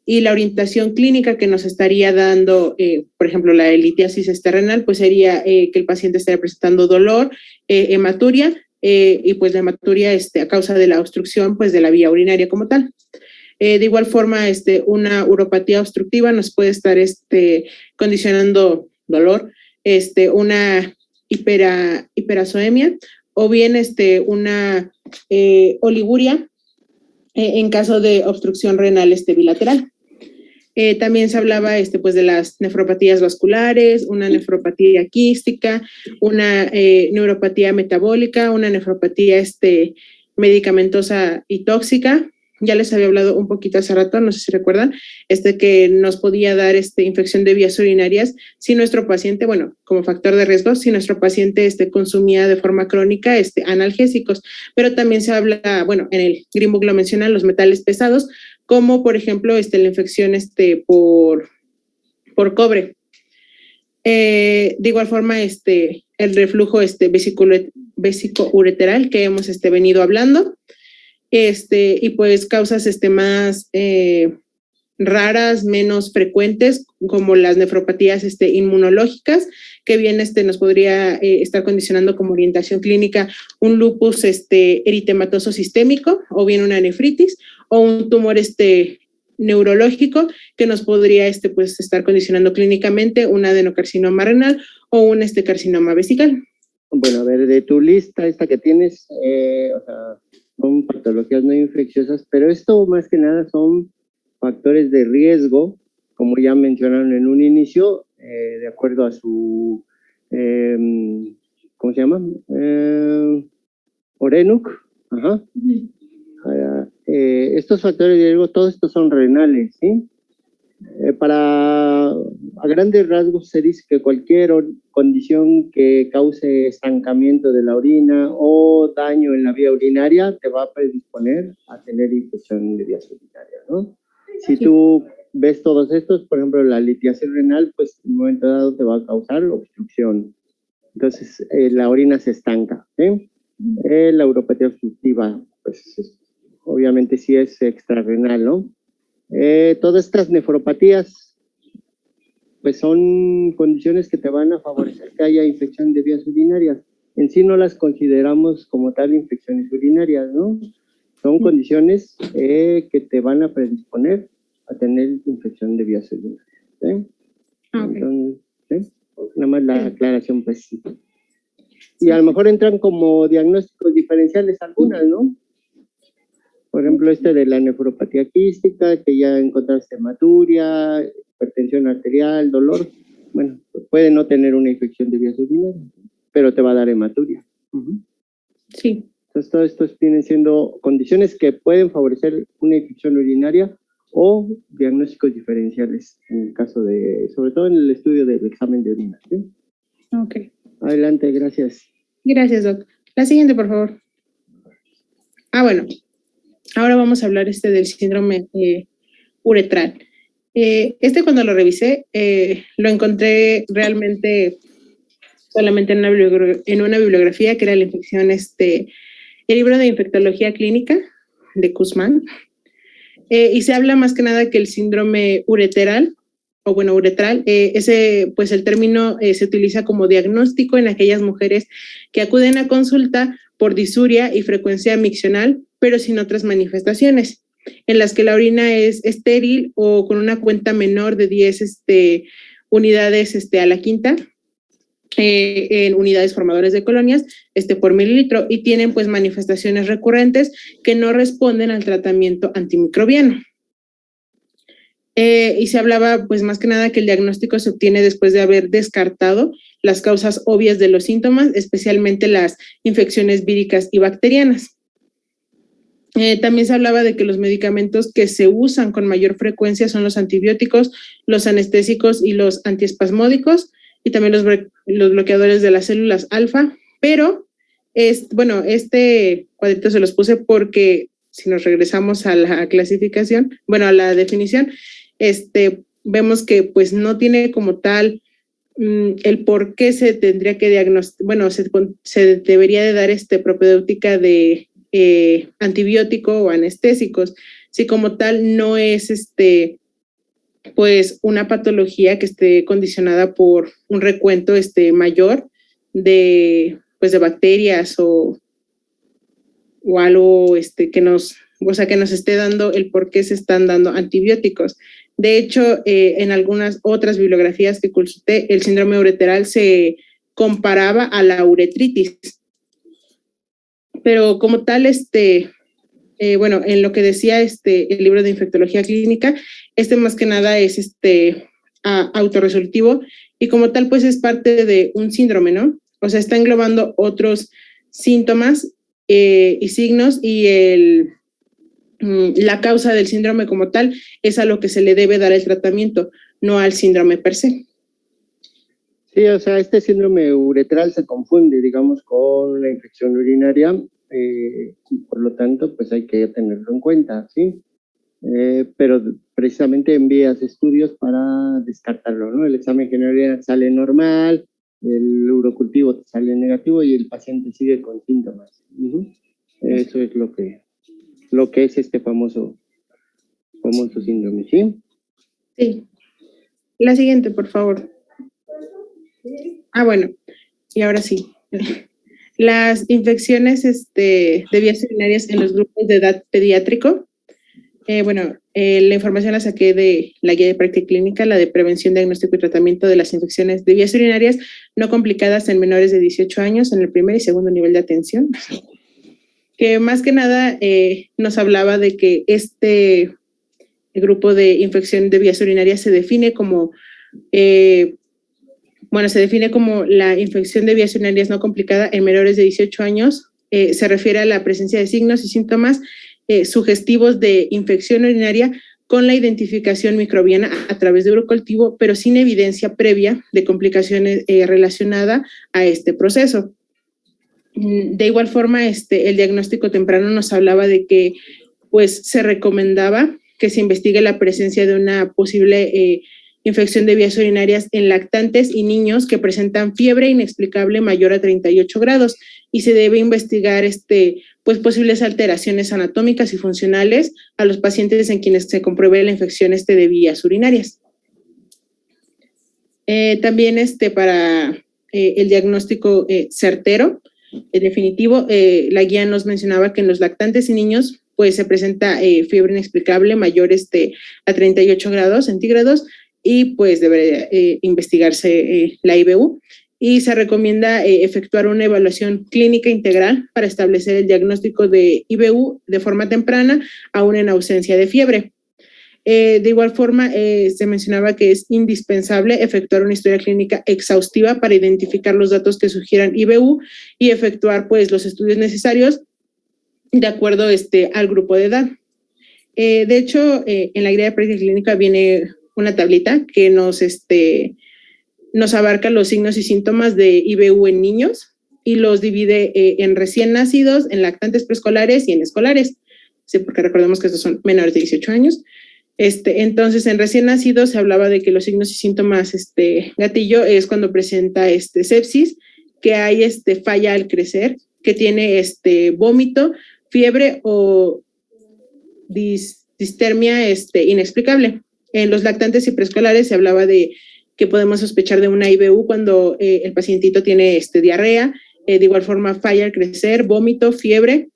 Y la orientación clínica que nos estaría dando, por ejemplo, la litiasis renal, pues sería que el paciente estaría presentando dolor, hematuria, y pues la hematuria a causa de la obstrucción pues de la vía urinaria como tal. De igual forma, una uropatía obstructiva nos puede estar condicionando dolor, una hiperazoemia o bien una oliguria en caso de obstrucción renal bilateral. También se hablaba pues de las nefropatías vasculares, una nefropatía quística, una neuropatía metabólica, una nefropatía medicamentosa y tóxica, ya les había hablado un poquito hace rato, no sé si recuerdan, que nos podía dar infección de vías urinarias si nuestro paciente, bueno, como factor de riesgo, si nuestro paciente consumía de forma crónica analgésicos, pero también se habla, bueno, en el Green Book lo mencionan, los metales pesados, como por ejemplo la infección por cobre. De igual forma, el reflujo vesicoureteral que hemos venido hablando, y pues causas más raras, menos frecuentes, como las nefropatías inmunológicas, que bien nos podría estar condicionando como orientación clínica un lupus eritematoso sistémico, o bien una nefritis, o un tumor neurológico que nos podría pues estar condicionando clínicamente un adenocarcinoma renal o un carcinoma vesical. Bueno, a ver, de tu lista esta que tienes, o sea, son patologías no infecciosas, pero esto más que nada son factores de riesgo, como ya mencionaron en un inicio, de acuerdo a su, ¿cómo se llama? ORENUC. Ajá. Estos factores de riesgo, todos estos son renales, ¿sí? A grandes rasgos se dice que cualquier condición que cause estancamiento de la orina o daño en la vía urinaria te va a predisponer a tener infección de vías urinarias, ¿no? Si tú ves todos estos, por ejemplo, la litiasis renal, pues en un momento dado te va a causar obstrucción. Entonces, la orina se estanca, ¿sí? La uropatía obstructiva, pues obviamente sí es extrarrenal, ¿no? Todas estas nefropatías, pues son condiciones que te van a favorecer que haya infección de vías urinarias. En sí no las consideramos como tal infecciones urinarias, ¿no? Son condiciones que te van a predisponer a tener infección de vías urinarias, ¿sí? Okay. Entonces, ¿sí? Nada más la aclaración, pues. Y a lo mejor entran como diagnósticos diferenciales algunas, ¿no? Por ejemplo, de la nefropatía quística, que ya encontraste hematuria, hipertensión arterial, dolor. Bueno, puede no tener una infección de vías urinarias, pero te va a dar hematuria. Sí. Entonces, todo esto vienen siendo condiciones que pueden favorecer una infección urinaria o diagnósticos diferenciales, en el caso sobre todo en el estudio del examen de orina, ¿sí? Ok. Adelante, gracias. Gracias, Doc. La siguiente, por favor. Bueno. Ahora vamos a hablar del síndrome uretral. Cuando lo revisé, lo encontré realmente solamente en una bibliografía que era la infección, el libro de infectología clínica de Guzmán. Y se habla más que nada que el síndrome uretral, pues el término se utiliza como diagnóstico en aquellas mujeres que acuden a consulta por disuria y frecuencia miccional, pero sin otras manifestaciones, en las que la orina es estéril o con una cuenta menor de 10 unidades a la quinta, en unidades formadoras de colonias por mililitro, y tienen pues manifestaciones recurrentes que no responden al tratamiento antimicrobiano. Y se hablaba pues más que nada que el diagnóstico se obtiene después de haber descartado las causas obvias de los síntomas, especialmente las infecciones víricas y bacterianas. También se hablaba de que los medicamentos que se usan con mayor frecuencia son los antibióticos, los anestésicos y los antiespasmódicos, y también los bloqueadores de las células alfa, pero cuadrito se los puse porque si nos regresamos a la clasificación, a la definición, vemos que pues no tiene como tal el por qué se tendría que diagnosticar, se debería de dar propedéutica de antibiótico o anestésicos, si como tal no es pues una patología que esté condicionada por un recuento mayor de bacterias o algo que nos esté dando el por qué se están dando antibióticos. De hecho, en algunas otras bibliografías que consulté, el síndrome uretral se comparaba a la uretritis. Pero como tal, en lo que decía el libro de infectología clínica, más que nada es autorresolutivo, y como tal, pues es parte de un síndrome, ¿no? O sea, está englobando otros síntomas y signos, y la causa del síndrome como tal es a lo que se le debe dar el tratamiento, no al síndrome per se. Sí, o sea, este síndrome uretral se confunde, digamos, con la infección urinaria y por lo tanto, pues hay que tenerlo en cuenta, ¿sí? Pero precisamente envías estudios para descartarlo, ¿no? El examen general sale normal, el urocultivo sale negativo y el paciente sigue con síntomas. Eso es lo que es este famoso síndrome, ¿sí? Sí. La siguiente, por favor. Bueno, y ahora sí. Las infecciones de vías urinarias en los grupos de edad pediátrico. La información la saqué de la guía de práctica clínica, la de prevención, diagnóstico y tratamiento de las infecciones de vías urinarias no complicadas en menores de 18 años en el primer y segundo nivel de atención. Que más que nada nos hablaba de que este grupo de infección de vías urinarias se define como la infección de vías urinarias no complicada en menores de 18 años. Se refiere a la presencia de signos y síntomas sugestivos de infección urinaria con la identificación microbiana a través de urocultivo, pero sin evidencia previa de complicaciones relacionada a este proceso. De igual forma, el diagnóstico temprano nos hablaba de que pues, se recomendaba que se investigue la presencia de una posible infección de vías urinarias en lactantes y niños que presentan fiebre inexplicable mayor a 38 grados y se debe investigar pues posibles alteraciones anatómicas y funcionales a los pacientes en quienes se compruebe la infección de vías urinarias. También para el diagnóstico certero, definitivo, la guía nos mencionaba que en los lactantes y niños pues se presenta fiebre inexplicable mayor a 38 grados centígrados y pues debería investigarse la IBU y se recomienda efectuar una evaluación clínica integral para establecer el diagnóstico de IBU de forma temprana, aún en ausencia de fiebre. De igual forma, se mencionaba que es indispensable efectuar una historia clínica exhaustiva para identificar los datos que sugieran IBU y efectuar pues los estudios necesarios de acuerdo al grupo de edad. De hecho, en la guía de práctica clínica viene una tablita que nos abarca los signos y síntomas de IBU en niños y los divide en recién nacidos, en lactantes preescolares y en escolares. Sí, porque recordemos que estos son menores de 18 años. Entonces, en recién nacidos se hablaba de que los signos y síntomas gatillo es cuando presenta sepsis, que hay falla al crecer, que tiene vómito, fiebre o distermia inexplicable. En los lactantes y preescolares se hablaba de que podemos sospechar de una IBU cuando el pacientito tiene diarrea, de igual forma falla al crecer, vómito, fiebre,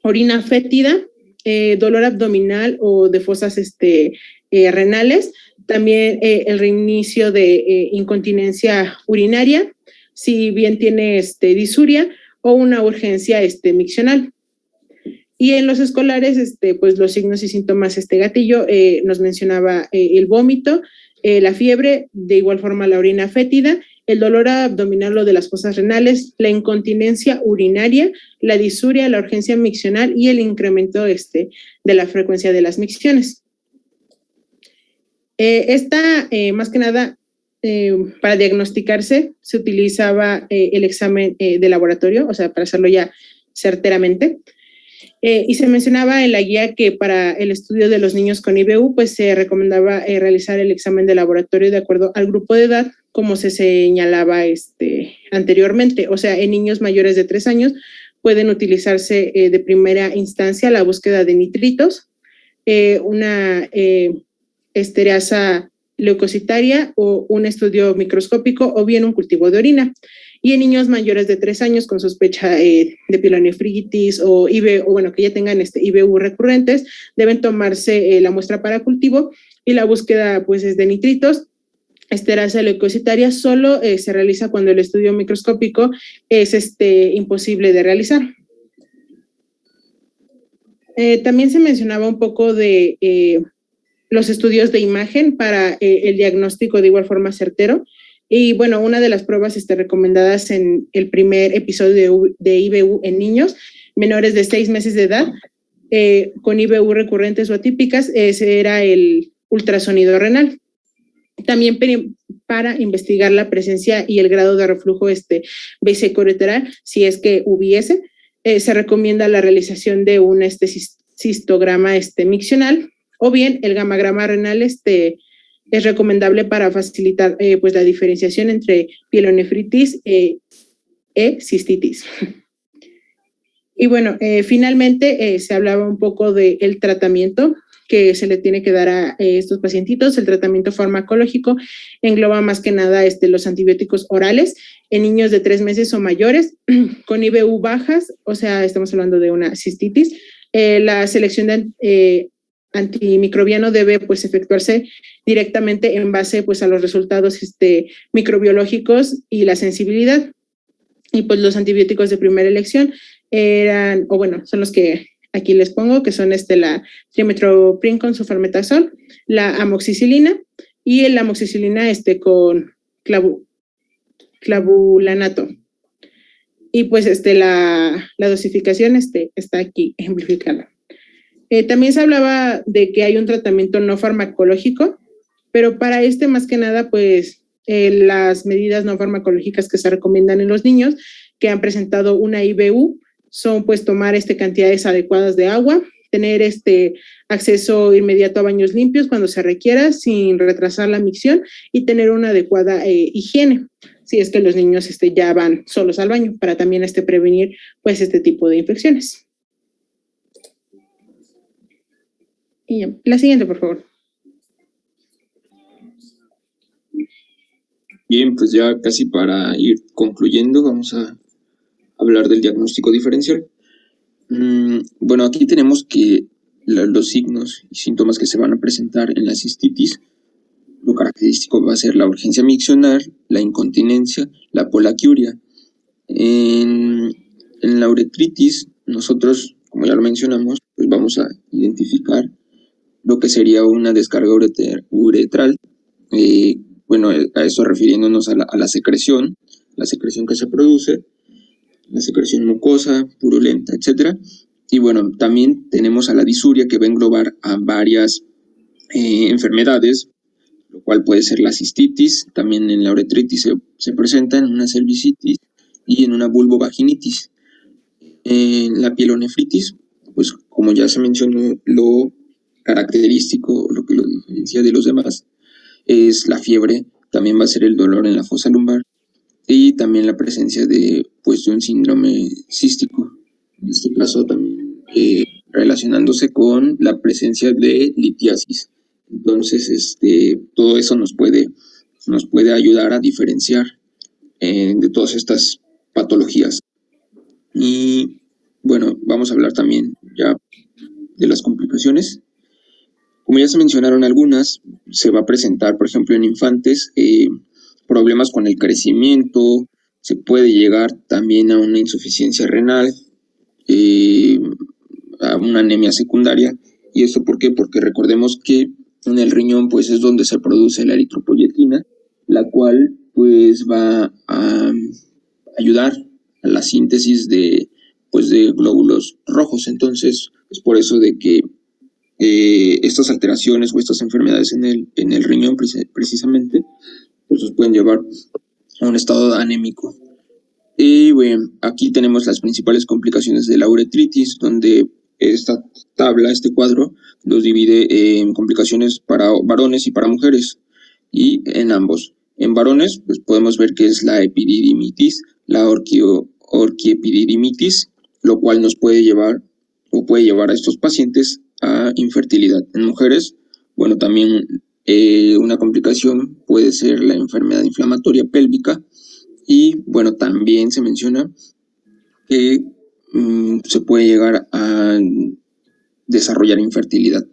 orina fétida, dolor abdominal o de fosas renales, también el reinicio de incontinencia urinaria, si bien tiene disuria o una urgencia miccional. Y en los escolares, pues los signos y síntomas gatillo nos mencionaba el vómito, la fiebre, de igual forma la orina fétida, el dolor abdominal o de las fosas renales, la incontinencia urinaria, la disuria, la urgencia miccional y el incremento de la frecuencia de las micciones. Más que nada, para diagnosticarse se utilizaba el examen de laboratorio, o sea, para hacerlo ya certeramente. Y se mencionaba en la guía que para el estudio de los niños con IBU, pues se recomendaba realizar el examen de laboratorio de acuerdo al grupo de edad, como se señalaba anteriormente. O sea, en niños mayores de 3 años pueden utilizarse de primera instancia la búsqueda de nitritos, una estereasa leucocitaria o un estudio microscópico o bien un cultivo de orina. Y en niños mayores de 3 años con sospecha de pielonefritis o que ya tengan IBU recurrentes, deben tomarse la muestra para cultivo y la búsqueda pues es de nitritos. Esterasa leucocitaria solo se realiza cuando el estudio microscópico es imposible de realizar. También se mencionaba un poco de los estudios de imagen para el diagnóstico de igual forma certero. Y bueno, una de las pruebas recomendadas en el primer episodio de IBU en niños menores de 6 meses de edad con IBU recurrentes o atípicas, ese era el ultrasonido renal. También para investigar la presencia y el grado de reflujo vesicoureteral, si es que hubiese, se recomienda la realización de un cistograma miccional, o bien el gamagrama renal es recomendable para facilitar pues la diferenciación entre pielonefritis e cistitis. Y bueno, finalmente se hablaba un poco del tratamiento que se le tiene que dar a estos pacientitos. El tratamiento farmacológico engloba más que nada los antibióticos orales en niños de 3 meses o mayores con IBU bajas, o sea, estamos hablando de una cistitis. La selección de antimicrobiano debe pues efectuarse directamente en base pues a los resultados microbiológicos y la sensibilidad. Y pues los antibióticos de primera elección eran, o bueno, son los que aquí les pongo, que son la trimethoprim con sulfametazol, la amoxicilina y el amoxicilina con clavulanato. Y pues la dosificación está aquí ejemplificada. También se hablaba de que hay un tratamiento no farmacológico, pero para más que nada, pues las medidas no farmacológicas que se recomiendan en los niños que han presentado una IBU son pues tomar cantidades adecuadas de agua, tener acceso inmediato a baños limpios cuando se requiera sin retrasar la micción y tener una adecuada higiene, si es que los niños ya van solos al baño, para también prevenir pues este tipo de infecciones. Y ya, la siguiente, por favor. Bien, pues ya casi para ir concluyendo, vamos a hablar del diagnóstico diferencial. Bueno, aquí tenemos que los signos y síntomas que se van a presentar en la cistitis, lo característico va a ser la urgencia miccional, la incontinencia, la polaquiuria. En la uretritis, nosotros, como ya lo mencionamos, pues vamos a identificar lo que sería una descarga uretral. Bueno, a eso refiriéndonos a la secreción que se produce, la secreción mucosa, purulenta, etc. Y bueno, también tenemos a la disuria, que va a englobar a varias enfermedades, lo cual puede ser la cistitis. También en la uretritis se presenta en una cervicitis y en una vulvovaginitis. En la pielonefritis, pues como ya se mencionó, lo característico, lo que lo diferencia de los demás, es la fiebre. También va a ser el dolor en la fosa lumbar y también la presencia de un síndrome cístico, en este caso también relacionándose con la presencia de litiasis. Entonces, todo eso nos puede ayudar a diferenciar de todas estas patologías. Y bueno, vamos a hablar también ya de las complicaciones. Como ya se mencionaron algunas, se va a presentar, por ejemplo, en infantes, problemas con el crecimiento, se puede llegar también a una insuficiencia renal, a una anemia secundaria. ¿Y esto por qué? Porque recordemos que en el riñón pues es donde se produce la eritropoyetina, la cual pues va a ayudar a la síntesis de glóbulos rojos. Entonces es por eso de que estas alteraciones o estas enfermedades en el riñón precisamente pues nos pueden llevar a un estado anémico. Y bueno, aquí tenemos las principales complicaciones de la uretritis, donde esta tabla, este cuadro, los divide en complicaciones para varones y para mujeres, y en ambos. En varones, pues podemos ver que es la epididimitis, la orquiepididimitis, lo cual nos puede llevar a estos pacientes a infertilidad. En mujeres, bueno, también una complicación puede ser la enfermedad inflamatoria pélvica, y bueno, también se menciona que se puede llegar a desarrollar infertilidad.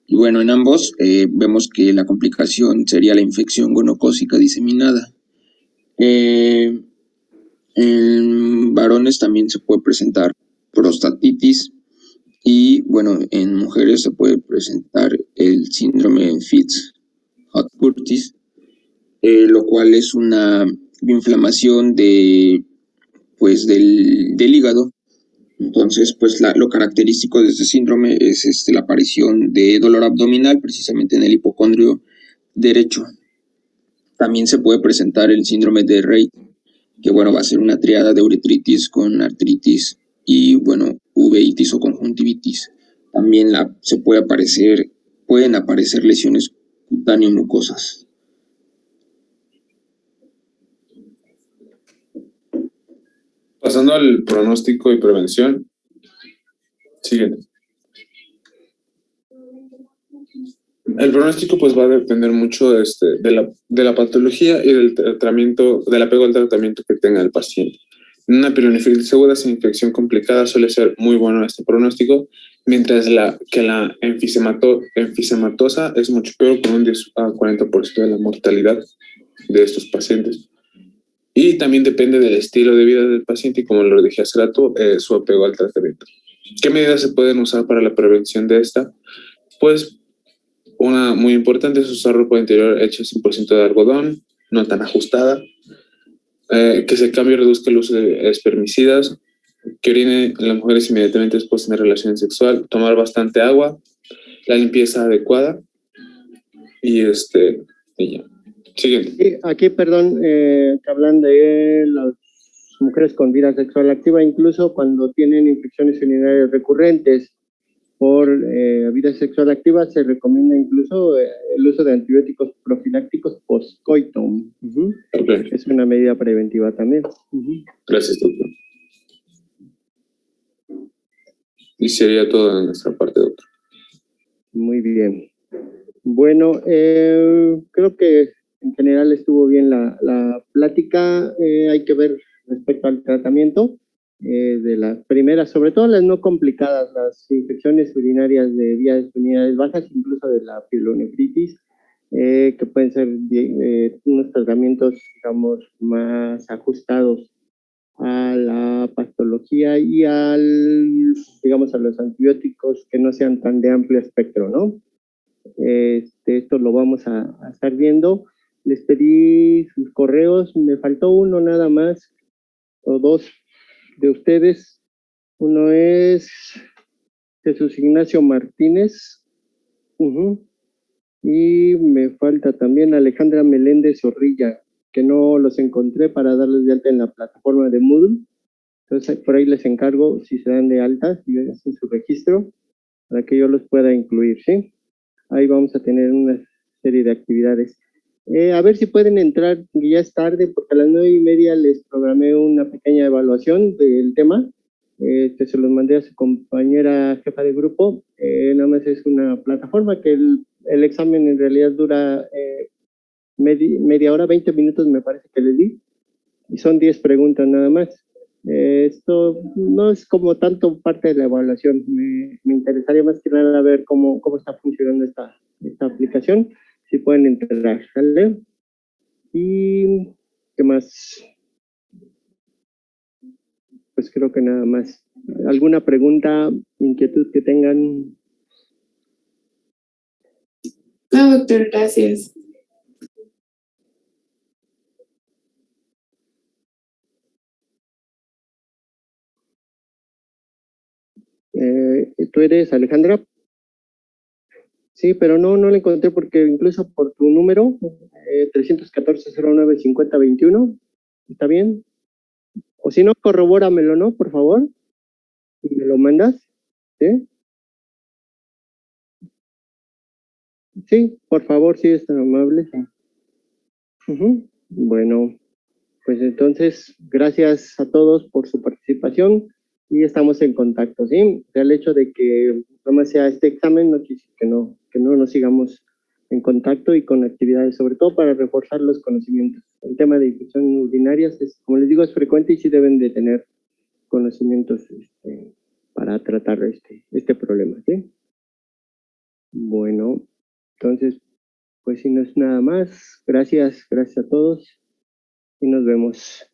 Y bueno, en ambos vemos que la complicación sería la infección gonocócica diseminada. En varones también se puede presentar prostatitis, y bueno, en mujeres se puede presentar el síndrome Fitz-Hugh-Curtis, lo cual es una inflamación del hígado, Entonces, pues lo característico de este síndrome es la aparición de dolor abdominal, precisamente en el hipocondrio derecho. También se puede presentar el síndrome de Rett, que bueno, va a ser una triada de uretritis con artritis y bueno, uveitis o conjuntivitis. También pueden aparecer lesiones cutáneo-mucosas. Pasando al pronóstico y prevención. Siguiente. El pronóstico pues va a depender mucho de la patología y del tratamiento, del apego al tratamiento que tenga el paciente. En una pielonefritis aguda sin infección complicada suele ser muy bueno este pronóstico, mientras que la enfisematosa es mucho peor, con un 10 a 40% de la mortalidad de estos pacientes. Y también depende del estilo de vida del paciente y, como lo dije hace rato, su apego al tratamiento. ¿Qué medidas se pueden usar para la prevención de esta? Pues una muy importante es usar ropa interior hecha 100% de algodón, no tan ajustada, que se cambie y reduzca el uso de espermicidas, que orine las mujeres inmediatamente después de tener relación sexual, tomar bastante agua, la limpieza adecuada y y ya. Siguiente. Sí, aquí, perdón, que hablan de las mujeres con vida sexual activa, incluso cuando tienen infecciones urinarias recurrentes por vida sexual activa, se recomienda incluso el uso de antibióticos profilácticos post-coitum. Okay. Es una medida preventiva también. Gracias, doctor. Y sería todo de nuestra parte, doctor. Muy bien. Bueno, creo que en general estuvo bien la plática. Hay que ver respecto al tratamiento de las primeras, sobre todo las no complicadas, las infecciones urinarias de vías urinarias bajas, incluso de la pielonefritis, que pueden ser unos tratamientos, digamos, más ajustados a la patología y digamos, a los antibióticos que no sean tan de amplio espectro, ¿no? Esto lo vamos a estar viendo. Les pedí sus correos, me faltó uno nada más, o dos de ustedes. Uno es Jesús Ignacio Martínez, y me falta también Alejandra Meléndez Zorrilla, que no los encontré para darles de alta en la plataforma de Moodle. Entonces, por ahí les encargo, si se dan de alta, si hacen su registro, para que yo los pueda incluir, ¿sí? Ahí vamos a tener una serie de actividades. A ver si pueden entrar, ya es tarde, porque a las 9:30 les programé una pequeña evaluación del tema. Se los mandé a su compañera jefa de grupo. Nada más es una plataforma que el examen en realidad dura media hora, 20 minutos me parece que les di. Y son 10 preguntas nada más. Esto no es como tanto parte de la evaluación. Me interesaría más que nada ver cómo está funcionando esta aplicación. Si pueden entrar, ¿sale? Y ¿qué más? Pues creo que nada más. ¿Alguna pregunta, inquietud que tengan? No, doctor, gracias. ¿Tú eres Alejandra? Sí, pero no la encontré porque incluso por tu número, 314-09-5021, ¿está bien? O si no, corrobóramelo, ¿no? Por favor. Y me lo mandas, ¿sí? Sí, por favor, si es tan amable. Bueno, pues entonces, gracias a todos por su participación y estamos en contacto, ¿sí? El hecho de que no más sea este examen no quiere decir que no nos sigamos en contacto y con actividades, sobre todo para reforzar los conocimientos. El tema de infecciones urinarias, como les digo, es frecuente y sí deben de tener conocimientos para tratar este problema, ¿sí? Bueno, entonces, pues si no es nada más, gracias a todos y nos vemos.